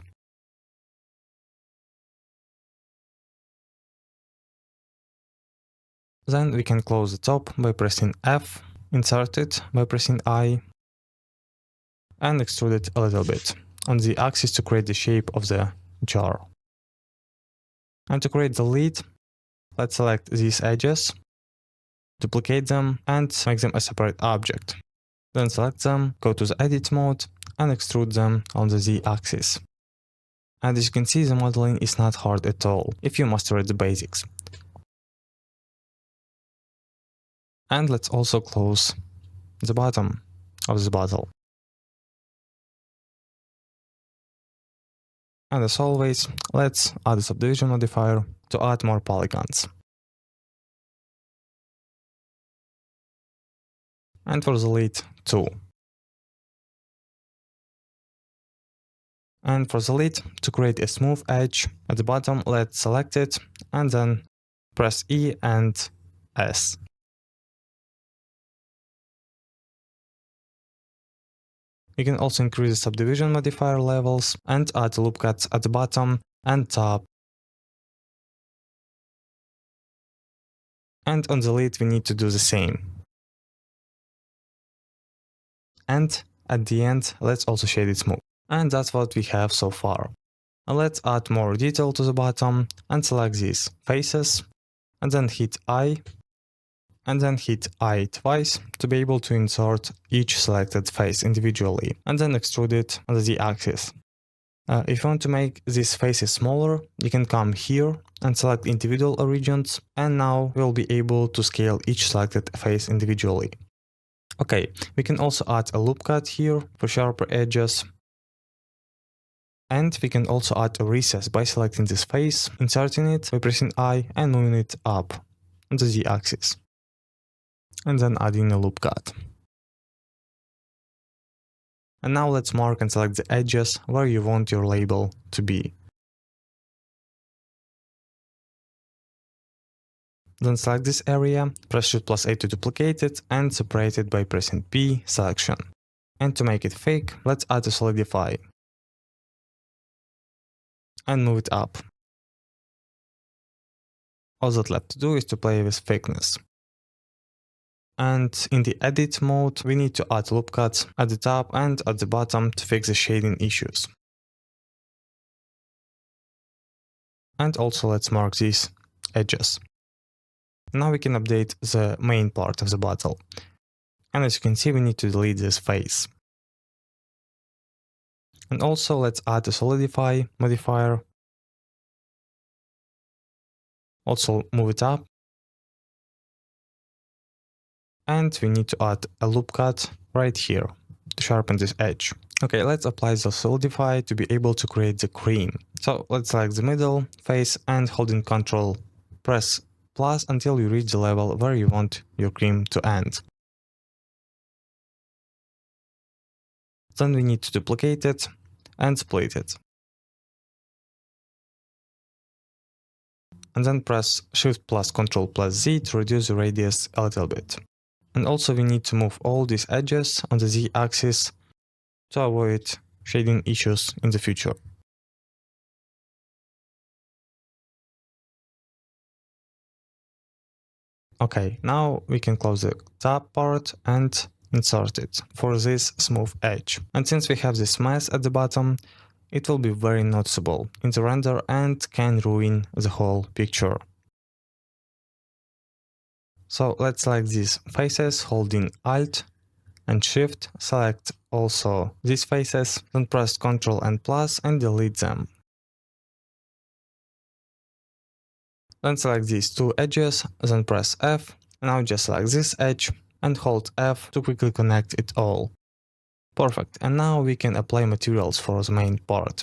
Then we can close the top by pressing F, insert it by pressing I, and extrude it a little bit on the axis to create the shape of the jar. And to create the lid, let's select these edges, duplicate them, and make them a separate object. Then select them, go to the edit mode, and extrude them on the z-axis. And as you can see, the modeling is not hard at all if you master the basics. And let's also close the bottom of the bottle. And as always, let's add a subdivision modifier to add more polygons. And for the lid, 2. And for the lid, to create a smooth edge at the bottom, let's select it and then press E and S. You can also increase the subdivision modifier levels and add loop cuts at the bottom and top. And on the lid, we need to do the same. And at the end, let's also shade it smooth. And that's what we have so far. And let's add more detail to the bottom and select these faces, and then hit I, and then hit I twice to be able to insert each selected face individually, and then extrude it on the z-axis. If you want to make these faces smaller, you can come here and select individual regions, and now we'll be able to scale each selected face individually. Okay, we can also add a loop cut here for sharper edges. And we can also add a recess by selecting this face, inserting it by pressing I and moving it up on the Z-axis. And then adding a loop cut. And now let's mark and select the edges where you want your label to be. Then select this area, press Shift+A to duplicate it and separate it by pressing P selection. And to make it thick, let's add a solidify. And move it up. All that's left to do is to play with thickness. And in the edit mode, we need to add loop cuts at the top and at the bottom to fix the shading issues. And also let's mark these edges. Now we can update the main part of the bottle. And as you can see, we need to delete this face. And also let's add a solidify modifier. Also move it up. And we need to add a loop cut right here to sharpen this edge. Okay, let's apply the solidify to be able to create the cream. So let's select the middle face and holding Ctrl, press plus until you reach the level where you want your cream to end. Then we need to duplicate it and split it. And then press Shift plus Ctrl plus Z to reduce the radius a little bit. And also we need to move all these edges on the Z axis to avoid shading issues in the future. Okay, now we can close the top part and insert it for this smooth edge. And since we have this mess at the bottom, it will be very noticeable in the render and can ruin the whole picture. So let's select these faces holding Alt and Shift, select also these faces, then press Ctrl and plus and delete them. Then select these two edges, then press F, and now just select this edge and hold F to quickly connect it all. Perfect, and now we can apply materials for the main part.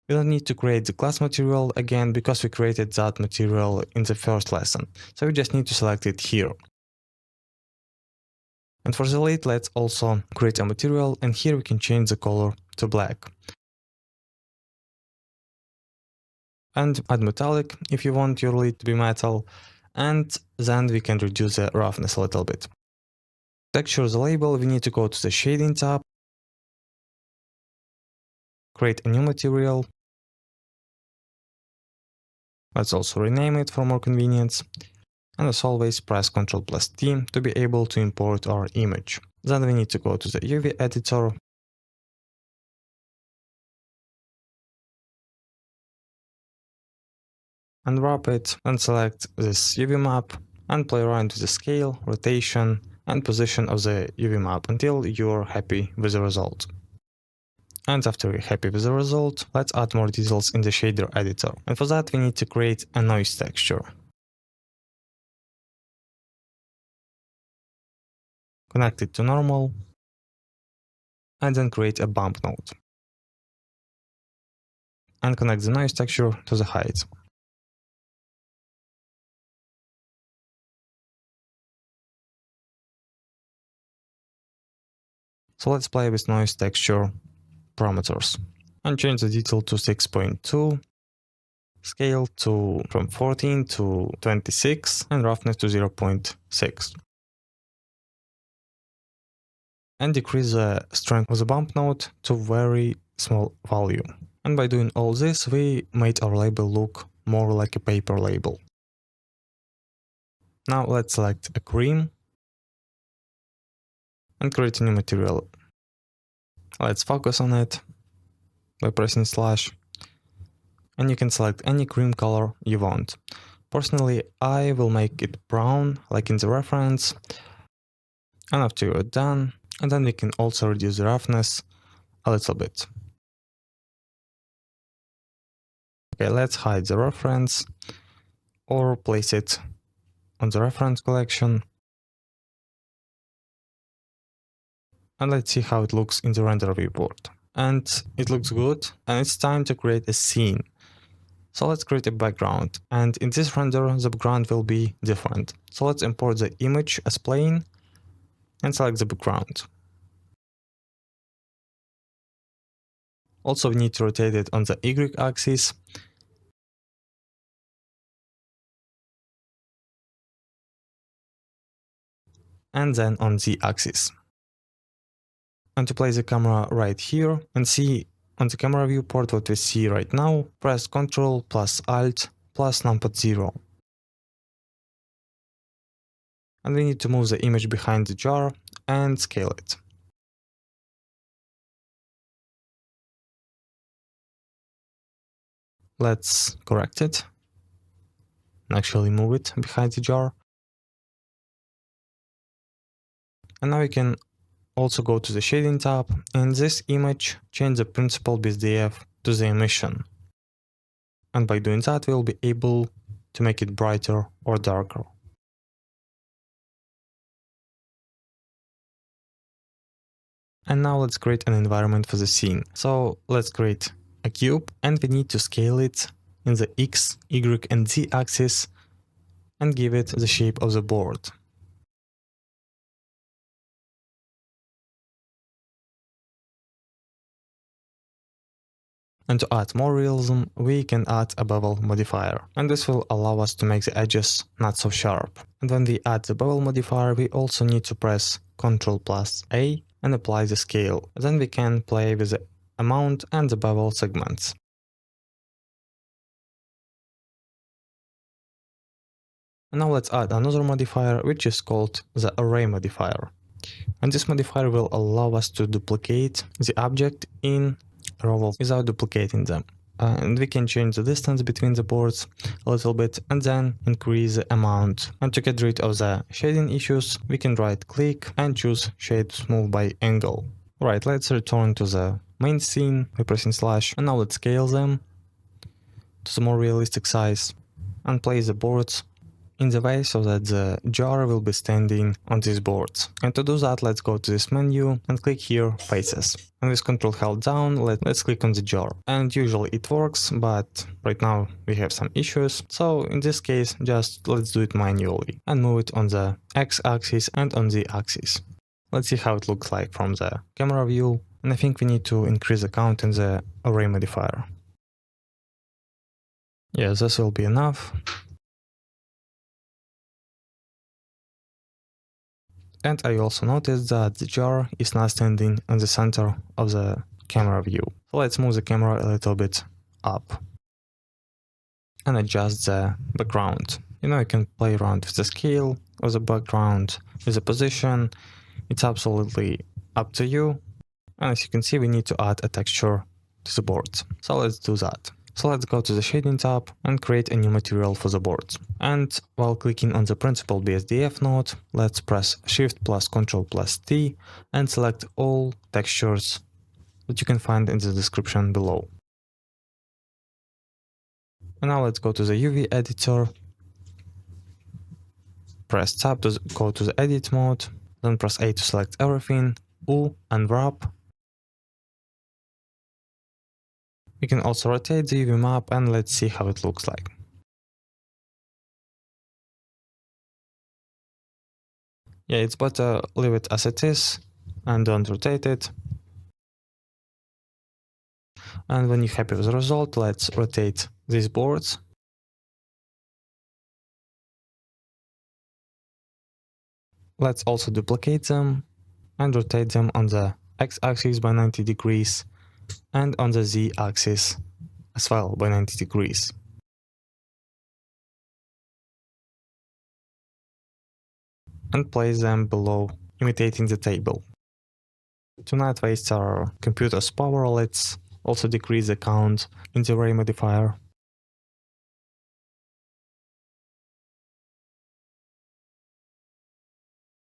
We don't need to create the class material again because we created that material in the first lesson, so we just need to select it here. And for the lid, let's also create a material, and here we can change the color to black. And add metallic if you want your lid to be metal, and then we can reduce the roughness a little bit. Texture the label, we need to go to the shading tab, create a new material. Let's also rename it for more convenience. And as always, press Ctrl plus T to be able to import our image. Then we need to go to the UV editor. And wrap it and select this UV map and play around with the scale, rotation and position of the UV map until you're happy with the result. And after you're happy with the result, let's add more details in the shader editor. And for that we need to create a noise texture. Connect it to normal and then create a bump node. And connect the noise texture to the height. So let's play with noise texture parameters and change the detail to 6.2, scale from 14 to 26 and roughness to 0.6. And decrease the strength of the bump node to very small value. And by doing all this, we made our label look more like a paper label. Now let's select a cream and create a new material. Let's focus on it by pressing slash, and you can select any cream color you want. Personally, I will make it brown like in the reference, and after you're done, and then we can also reduce the roughness a little bit. Okay, let's hide the reference or place it on the reference collection. And let's see how it looks in the render viewport. and it looks good, and it's time to create a scene. So let's create a background, and in this render the background will be different. So let's import the image as plain and select the background. Also we need to rotate it on the Y axis and then on Z axis. And to place the camera right here and see on the camera viewport what we see right now, press Ctrl plus Alt plus numpad 0. And we need to move the image behind the jar and scale it. Let's correct it and actually move it behind the jar. And now we can also go to the shading tab. In this image, change the principled BSDF to the emission. And by doing that, we'll be able to make it brighter or darker. And now let's create an environment for the scene. So let's create a cube, and we need to scale it in the X, Y, and Z axis and give it the shape of the board. And to add more realism, we can add a bevel modifier, and this will allow us to make the edges not so sharp. And when we add the bevel modifier, we also need to press Ctrl plus A and apply the scale. Then we can play with the amount and the bevel segments. And now let's add another modifier, which is called the array modifier. And this modifier will allow us to duplicate the object in row without duplicating them. And we can change the distance between the boards a little bit and then increase the amount. And to get rid of the shading issues, we can right click and choose shade smooth by angle. Right, let's return to the main scene by pressing slash, and now let's scale them to the more realistic size and place the boards in the way so that the jar will be standing on these boards. And to do that, let's go to this menu and click here Faces. And with Ctrl held down, let's click on the jar. And usually it works, but right now we have some issues. So in this case, just let's do it manually and move it on the X axis and on the axis. Let's see how it looks like from the camera view. And I think we need to increase the count in the array modifier. Yeah, this will be enough. And I also noticed that the jar is not standing on the center of the camera view. So let's move the camera a little bit up and adjust the background. You know, you can play around with the scale of the background, with the position. It's absolutely up to you. And as you can see, we need to add a texture to the board. So let's do that. So let's go to the shading tab and create a new material for the board. And while clicking on the principled BSDF node, let's press Shift plus Ctrl plus T and select all textures that you can find in the description below. And now let's go to the UV editor, press Tab to go to the edit mode, then press A to select everything, U and wrap. We can also rotate the UV map and let's see how it looks like. Yeah, it's better leave it as it is and don't rotate it. And when you're happy with the result, let's rotate these boards. Let's also duplicate them and rotate them on the X-axis by 90 degrees and on the Z-axis as well by 90 degrees. And place them below, imitating the table. To not waste our computer's power, let's also decrease the count in the array modifier.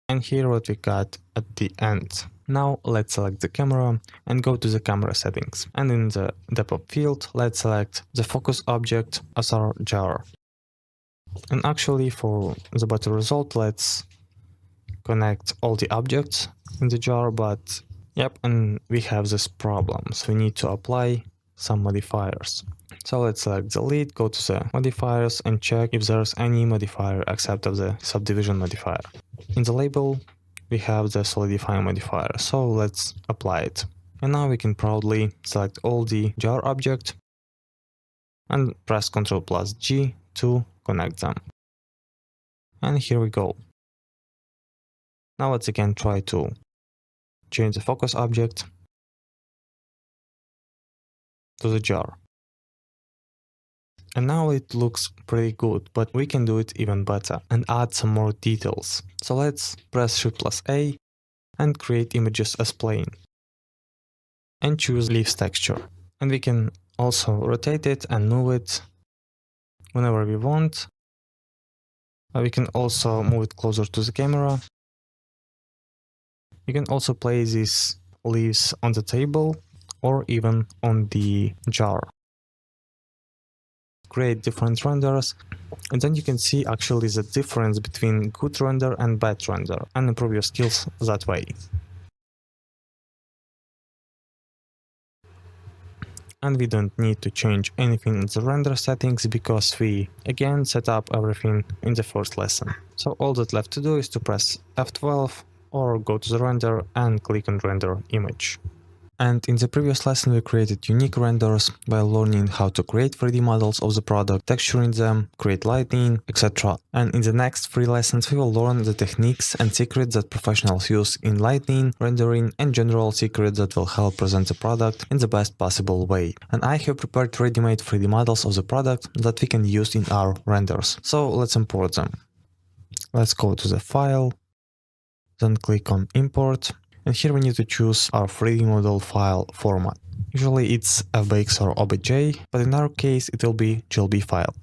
And here what we got at the end. Now let's select the camera and go to the camera settings. And in the depth of field, let's select the focus object as our jar. And actually for the better result, let's connect all the objects in the jar, but Yep, and we have this problem, so we need to apply some modifiers. So let's select the lead, go to the modifiers and check if there's any modifier except of the subdivision modifier. In the label, we have the solidify modifier, so let's apply it. And now we can proudly select all the jar object and press Ctrl+G to connect them. And here we go. Now let's again try to change the focus object to the jar. And now it looks pretty good, but we can do it even better and add some more details. So let's press Shift+A and create images as plane. And choose leaves texture. And we can also rotate it and move it whenever we want. We can also move it closer to the camera. You can also place these leaves on the table or even on the jar. Create different renders, and then you can see actually the difference between good render and bad render and improve your skills that way. And we don't need to change anything in the render settings because we again set up everything in the first lesson. So all that left to do is to press F12 or go to the render and click on render image. And in the previous lesson we created unique renders by learning how to create 3D models of the product, texturing them, create lighting, etc. And in the next 3 lessons we will learn the techniques and secrets that professionals use in lighting, rendering and general secrets that will help present the product in the best possible way. And I have prepared ready-made 3D models of the product that we can use in our renders. So let's import them. Let's go to the file, then click on import. And here we need to choose our 3D model file format. Usually it's FBX or OBJ, but in our case it will be GLB file.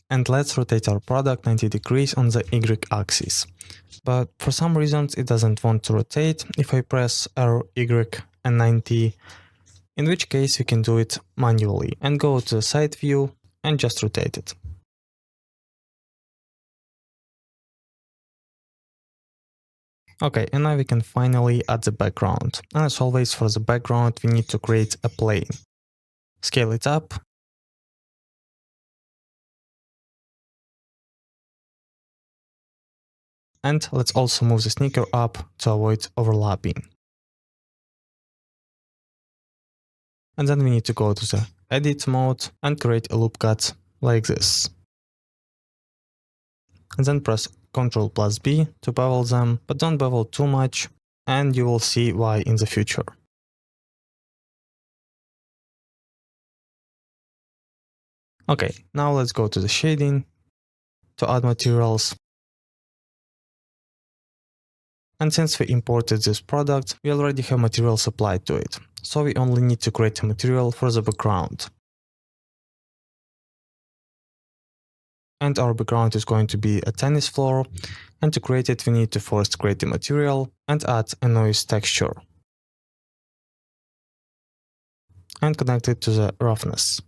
And let's rotate our product 90 degrees on the Y axis. But for some reasons it doesn't want to rotate if I press R, Y and 90, in which case we can do it manually and go to the side view and just rotate it. Okay, and now we can finally add the background. And as always, for the background, we need to create a plane. Scale it up. And let's also move the sneaker up to avoid overlapping. And then we need to go to the edit mode and create a loop cut like this. And then press Ctrl+B to bevel them, but don't bevel too much, and you will see why in the future. Okay, now let's go to the shading to add materials. And since we imported this product, we already have materials applied to it, so we only need to create a material for the background. And our background is going to be a tennis floor, and to create it we need to first create the material and add a noise texture. And connect it to the roughness.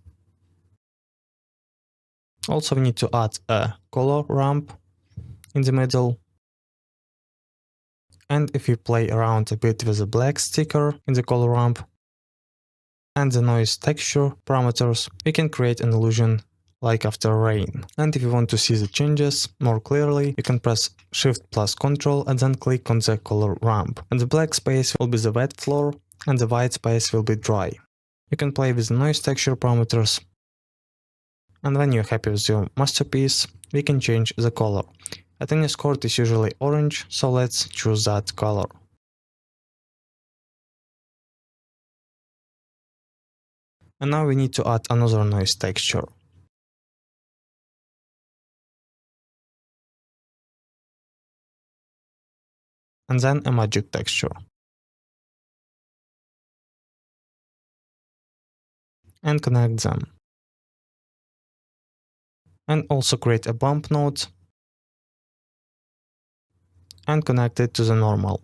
Also we need to add a color ramp in the middle. And if we play around a bit with the black sticker in the color ramp and the noise texture parameters, we can create an illusion like after rain. And if you want to see the changes more clearly, you can press Shift plus Ctrl and then click on the color ramp. And the black space will be the wet floor and the white space will be dry. You can play with the noise texture parameters. And when you're happy with your masterpiece, we can change the color. A tennis court is usually orange, so let's choose that color. And now we need to add another noise texture. And then a magic texture. And connect them. And also create a bump node and connect it to the normal.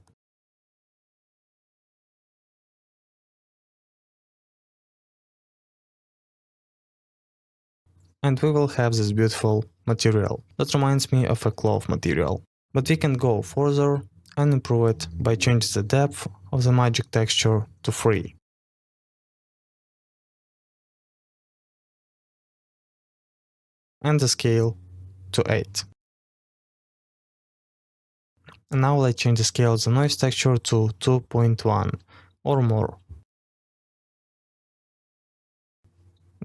And we will have this beautiful material that reminds me of a cloth material. But we can go further and improve it by changing the depth of the magic texture to 3. And the scale to 8. And now let's change the scale of the noise texture to 2.1 or more.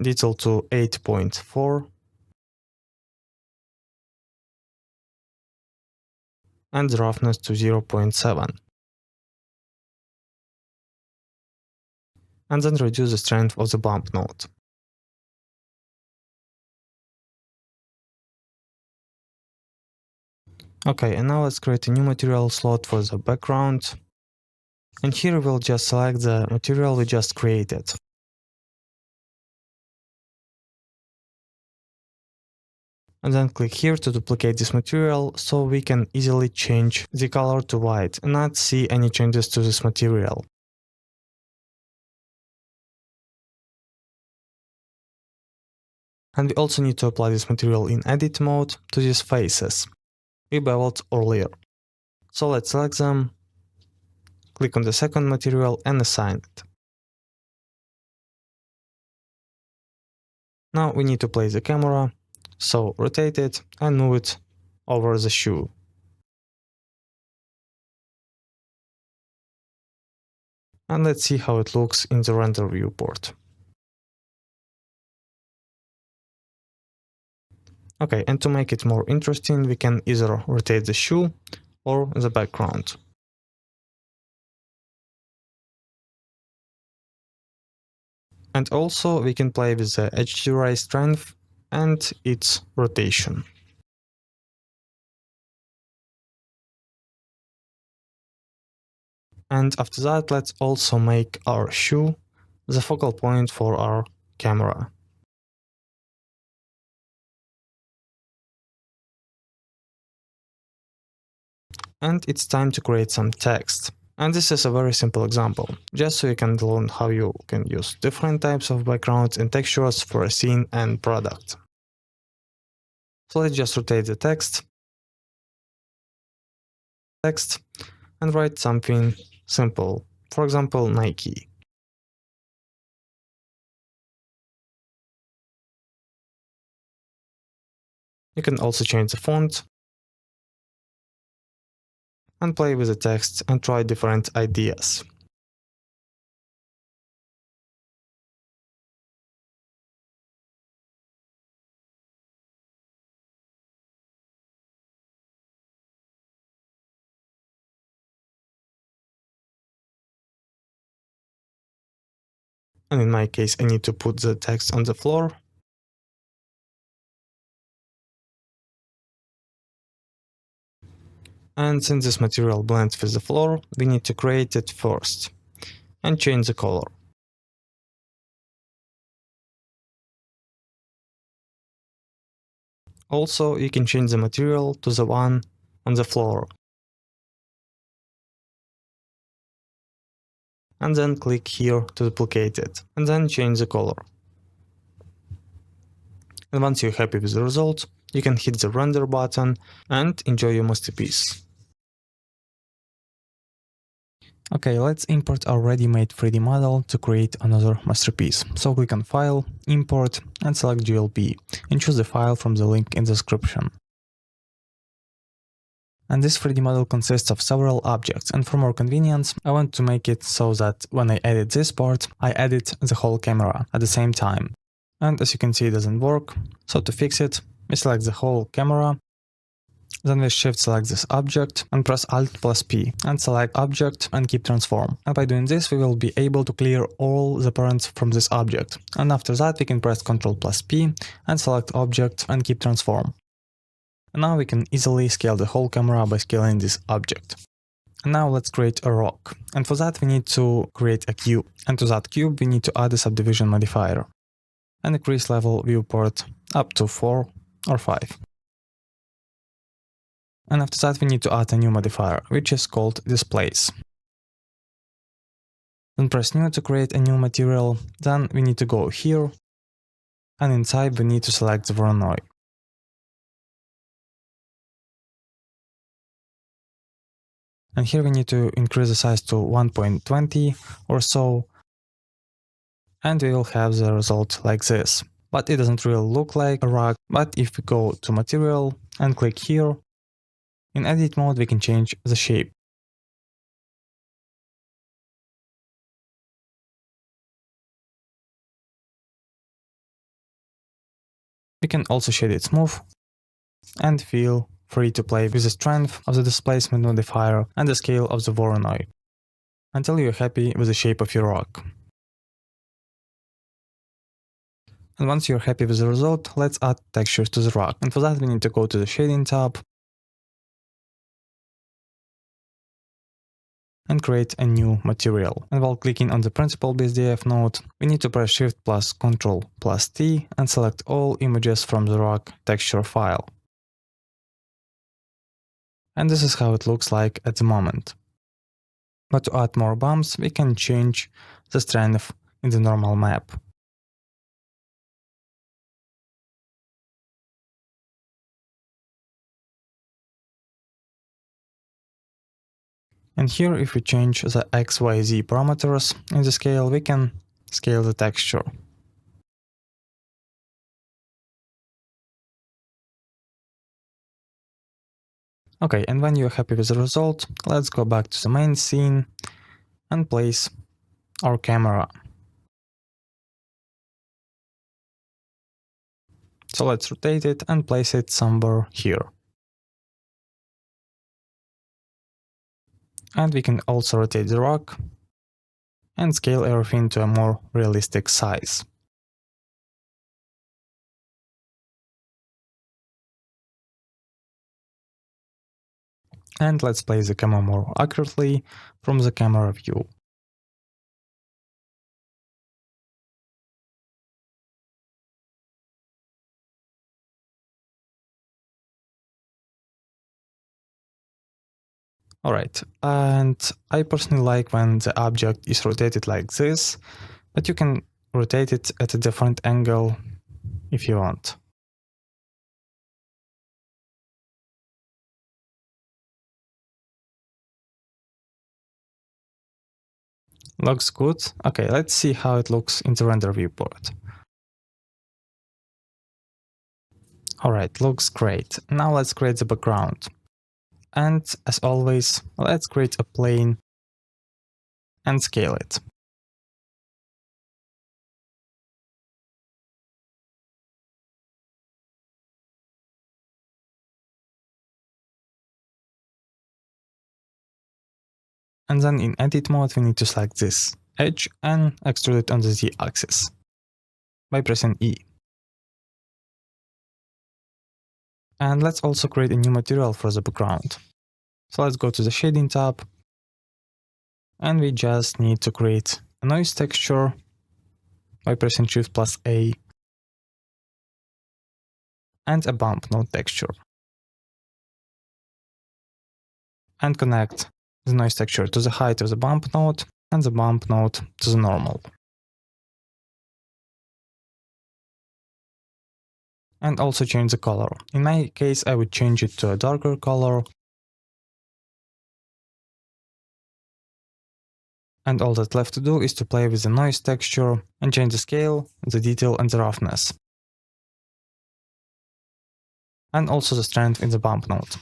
Detail to 8.4. And roughness to 0.7. And then reduce the strength of the bump node. Okay, and now let's create a new material slot for the background. And here we'll just select the material we just created. And then click here to duplicate this material so we can easily change the color to white and not see any changes to this material. And we also need to apply this material in edit mode to these faces we beveled earlier. So let's select them, click on the second material and assign it. Now we need to place the camera, so rotate it and move it over the shoe. And let's see how it looks in the render viewport. Okay, and to make it more interesting, we can either rotate the shoe or the background. And also we can play with the HDRI strength and its rotation. And after that, let's also make our shoe the focal point for our camera. And it's time to create some text. And this is a very simple example, just so you can learn how you can use different types of backgrounds and textures for a scene and product. So let's just rotate the text and write something simple, for example, Nike. You can also change the font and play with the text and try different ideas. And in my case, I need to put the text on the floor. And since this material blends with the floor, we need to create it first and change the color. Also, you can change the material to the one on the floor. And then click here to duplicate it, and then change the color. And once you're happy with the result, you can hit the render button and enjoy your masterpiece. Okay, let's import our ready-made 3D model to create another masterpiece. So click on File, Import, and select GLB, and choose the file from the link in the description. And this 3D model consists of several objects, and for more convenience, I want to make it so that when I edit this part, I edit the whole camera at the same time. And as you can see, it doesn't work. So to fix it, we select the whole camera, then we shift select this object and press Alt plus P and select object and keep transform. And by doing this, we will be able to clear all the parents from this object. And after that, we can press Ctrl plus P and select object and keep transform. And now we can easily scale the whole camera by scaling this object. And now let's create a rock. And for that, we need to create a cube. And to that cube, we need to add a subdivision modifier and increase level viewport up to 4 or 5. And after that, we need to add a new modifier, which is called displace. Then press new to create a new material. Then we need to go here, and inside we need to select the Voronoi. And here we need to increase the size to 1.20 or so, and we will have the result like this. But it doesn't really look like a rock. But if we go to material and click here, in edit mode we can change the shape. We can also shade it smooth and feel free to play with the strength of the displacement modifier and the scale of the Voronoi until you're happy with the shape of your rock. And once you're happy with the result, let's add textures to the rock. And for that we need to go to the shading tab and create a new material. And while clicking on the Principled BSDF node, we need to press Shift plus Ctrl plus T and select all images from the rock texture file. And this is how it looks like at the moment. But to add more bumps, we can change the strength in the normal map. And here, if we change the XYZ parameters in the scale, we can scale the texture. Okay, and when you're happy with the result, let's go back to the main scene and place our camera. So let's rotate it and place it somewhere here. And we can also rotate the rock and scale everything to a more realistic size. And let's place the camera more accurately from the camera view. Alright, and I personally like when the object is rotated like this, but you can rotate it at a different angle if you want. Looks good. Okay, let's see how it looks in the render viewport. Alright, looks great. Now let's create the background. And as always, let's create a plane and scale it. And then in edit mode we need to select this edge and extrude it on the Z-axis by pressing E. And let's also create a new material for the background. So let's go to the shading tab and we just need to create a noise texture by pressing Shift plus A and a bump node texture. And connect the noise texture to the height of the bump node and the bump node to the normal. And also change the color. In my case, I would change it to a darker color. And all that's left to do is to play with the noise texture and change the scale, the detail and the roughness. And also the strength in the bump node.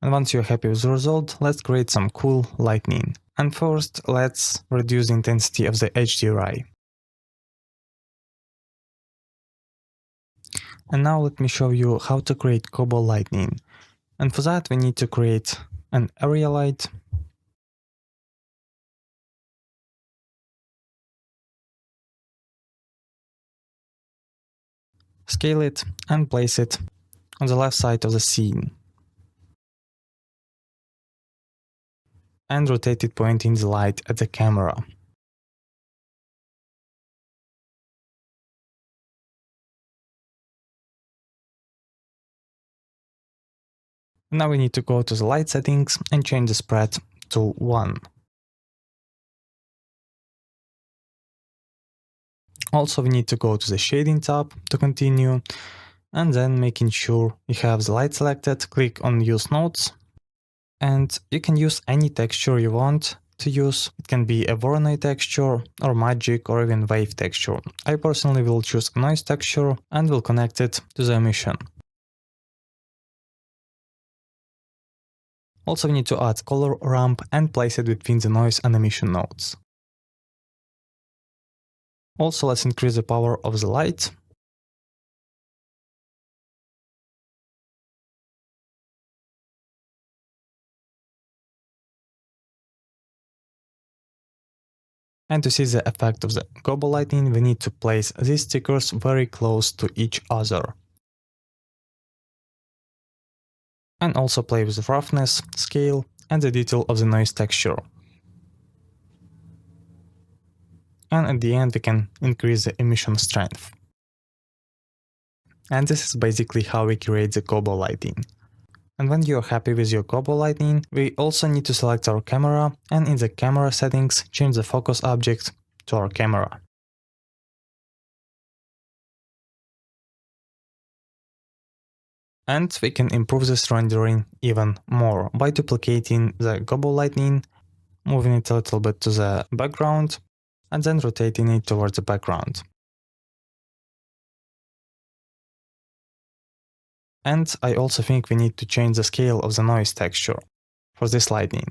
And once you're happy with the result, let's create some cool lightning. And first, let's reduce the intensity of the HDRI. And now let me show you how to create cobalt lightning. And for that we need to create an area light. Scale it and place it on the left side of the scene. And rotate it pointing the light at the camera. Now we need to go to the light settings and change the spread to 1. Also we need to go to the shading tab to continue And then making sure you have the light selected, click on use nodes. And you can use any texture you want to use. It can be a Voronoi texture or magic or even wave texture. I personally will choose a noise texture and will connect it to the emission. Also, we need to add color ramp and place it between the noise and emission nodes. Also, let's increase the power of the light. And to see the effect of the gobo lighting, we need to place these stickers very close to each other. And also play with the roughness, scale, and the detail of the noise texture. And at the end we can increase the emission strength. And this is basically how we create the gobo lighting. And when you're happy with your gobo lighting, we also need to select our camera and in the camera settings change the focus object to our camera. And we can improve this rendering even more by duplicating the gobo lighting, moving it a little bit to the background, and then rotating it towards the background. And I also think we need to change the scale of the noise texture for this lighting.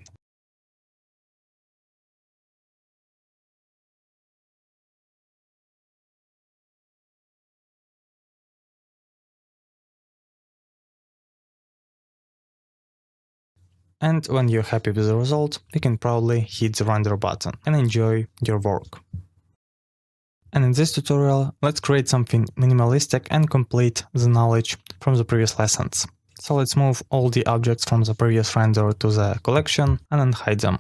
And when you're happy with the result, you can proudly hit the render button and enjoy your work. And in this tutorial, let's create something minimalistic and complete the knowledge from the previous lessons. So let's move all the objects from the previous render to the collection and then hide them.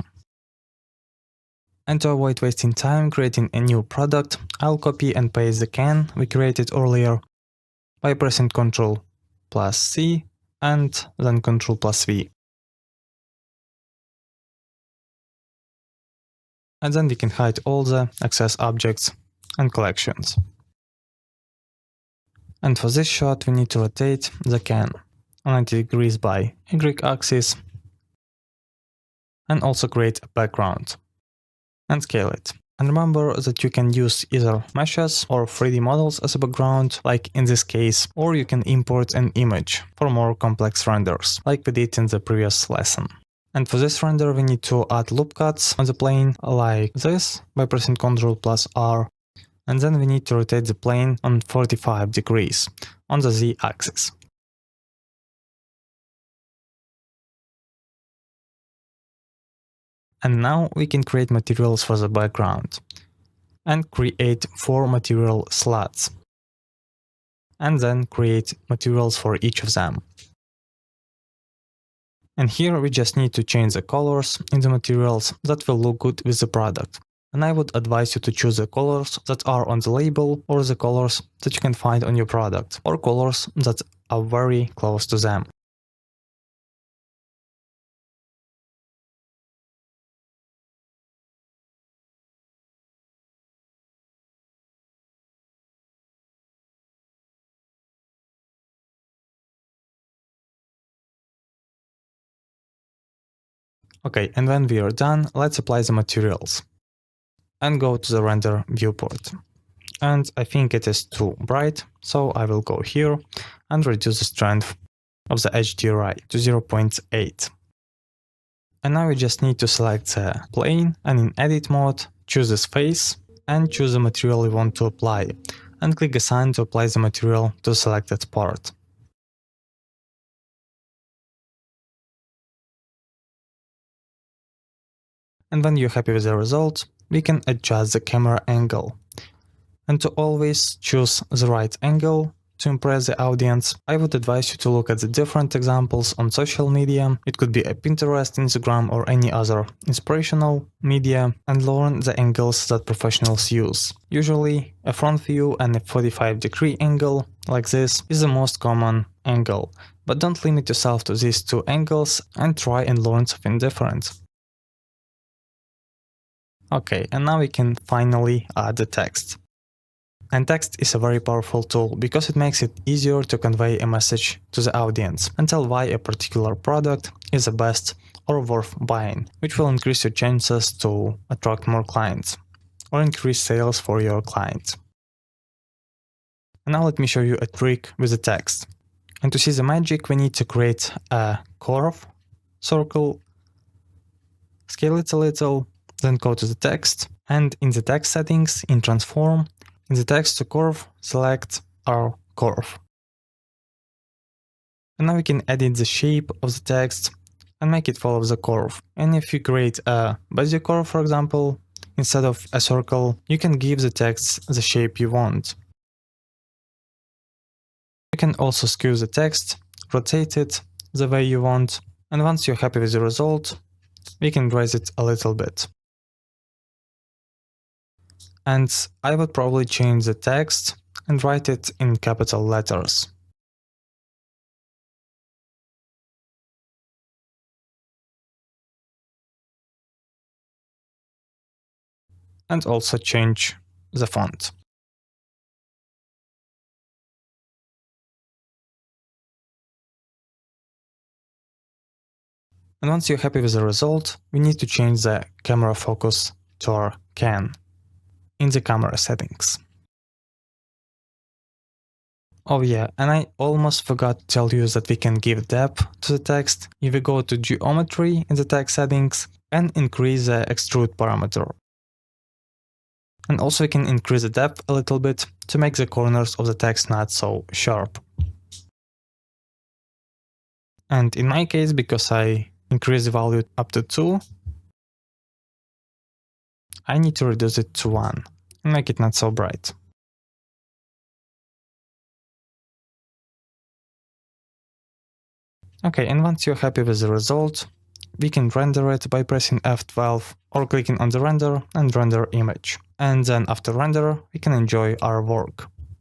And to avoid wasting time creating a new product, I'll copy and paste the can we created earlier by pressing Ctrl+C and then Ctrl+V. And then we can hide all the excess objects and collections. And for this shot we need to rotate the can 90 degrees by Y-axis and also create a background and scale it. And remember that you can use either meshes or 3D models as a background, like in this case, or you can import an image for more complex renders, like we did in the previous lesson. And for this render we need to add loop cuts on the plane like this by pressing Ctrl+R. And then we need to rotate the plane on 45 degrees on the Z-axis. And now we can create materials for the background and create 4 material slots. And then create materials for each of them. And here we just need to change the colors in the materials that will look good with the product. And I would advise you to choose the colors that are on the label or the colors that you can find on your product or colors that are very close to them. Okay, and when we are done, let's apply the materials and go to the render viewport. And I think it is too bright, so I will go here and reduce the strength of the HDRI to 0.8. And now we just need to select the plane and in edit mode choose this face and choose the material you want to apply and click assign to apply the material to selected part. And when you're happy with the result, we can adjust the camera angle. And to always choose the right angle to impress the audience, I would advise you to look at the different examples on social media. It could be a Pinterest, Instagram, or any other inspirational media, and learn the angles that professionals use. Usually, a front view and a 45-degree angle, like this, is the most common angle. But don't limit yourself to these 2 angles and try and learn something different. Okay, and now we can finally add the text. And text is a very powerful tool because it makes it easier to convey a message to the audience and tell why a particular product is the best or worth buying, which will increase your chances to attract more clients or increase sales for your clients. And now let me show you a trick with the text. And to see the magic, we need to create a curve, circle, scale it a little, then go to the text, and in the text settings, in transform, in the text to curve, select our curve. And now we can edit the shape of the text and make it follow the curve. And if you create a bezier curve, for example, instead of a circle, you can give the text the shape you want. You can also skew the text, rotate it the way you want, and once you're happy with the result, we can raise it a little bit. And I would probably change the text and write it in capital letters. And also change the font. And once you're happy with the result, we need to change the camera focus to our can in the camera settings. Oh yeah, and I almost forgot to tell you that we can give depth to the text if we go to geometry in the text settings and increase the extrude parameter. And also we can increase the depth a little bit to make the corners of the text not so sharp. And in my case, because I increase the value up to 2, I need to reduce it to 1 and make it not so bright. Okay, and once you're happy with the result, we can render it by pressing F12 or clicking on the render and render image. And then after render, we can enjoy our work.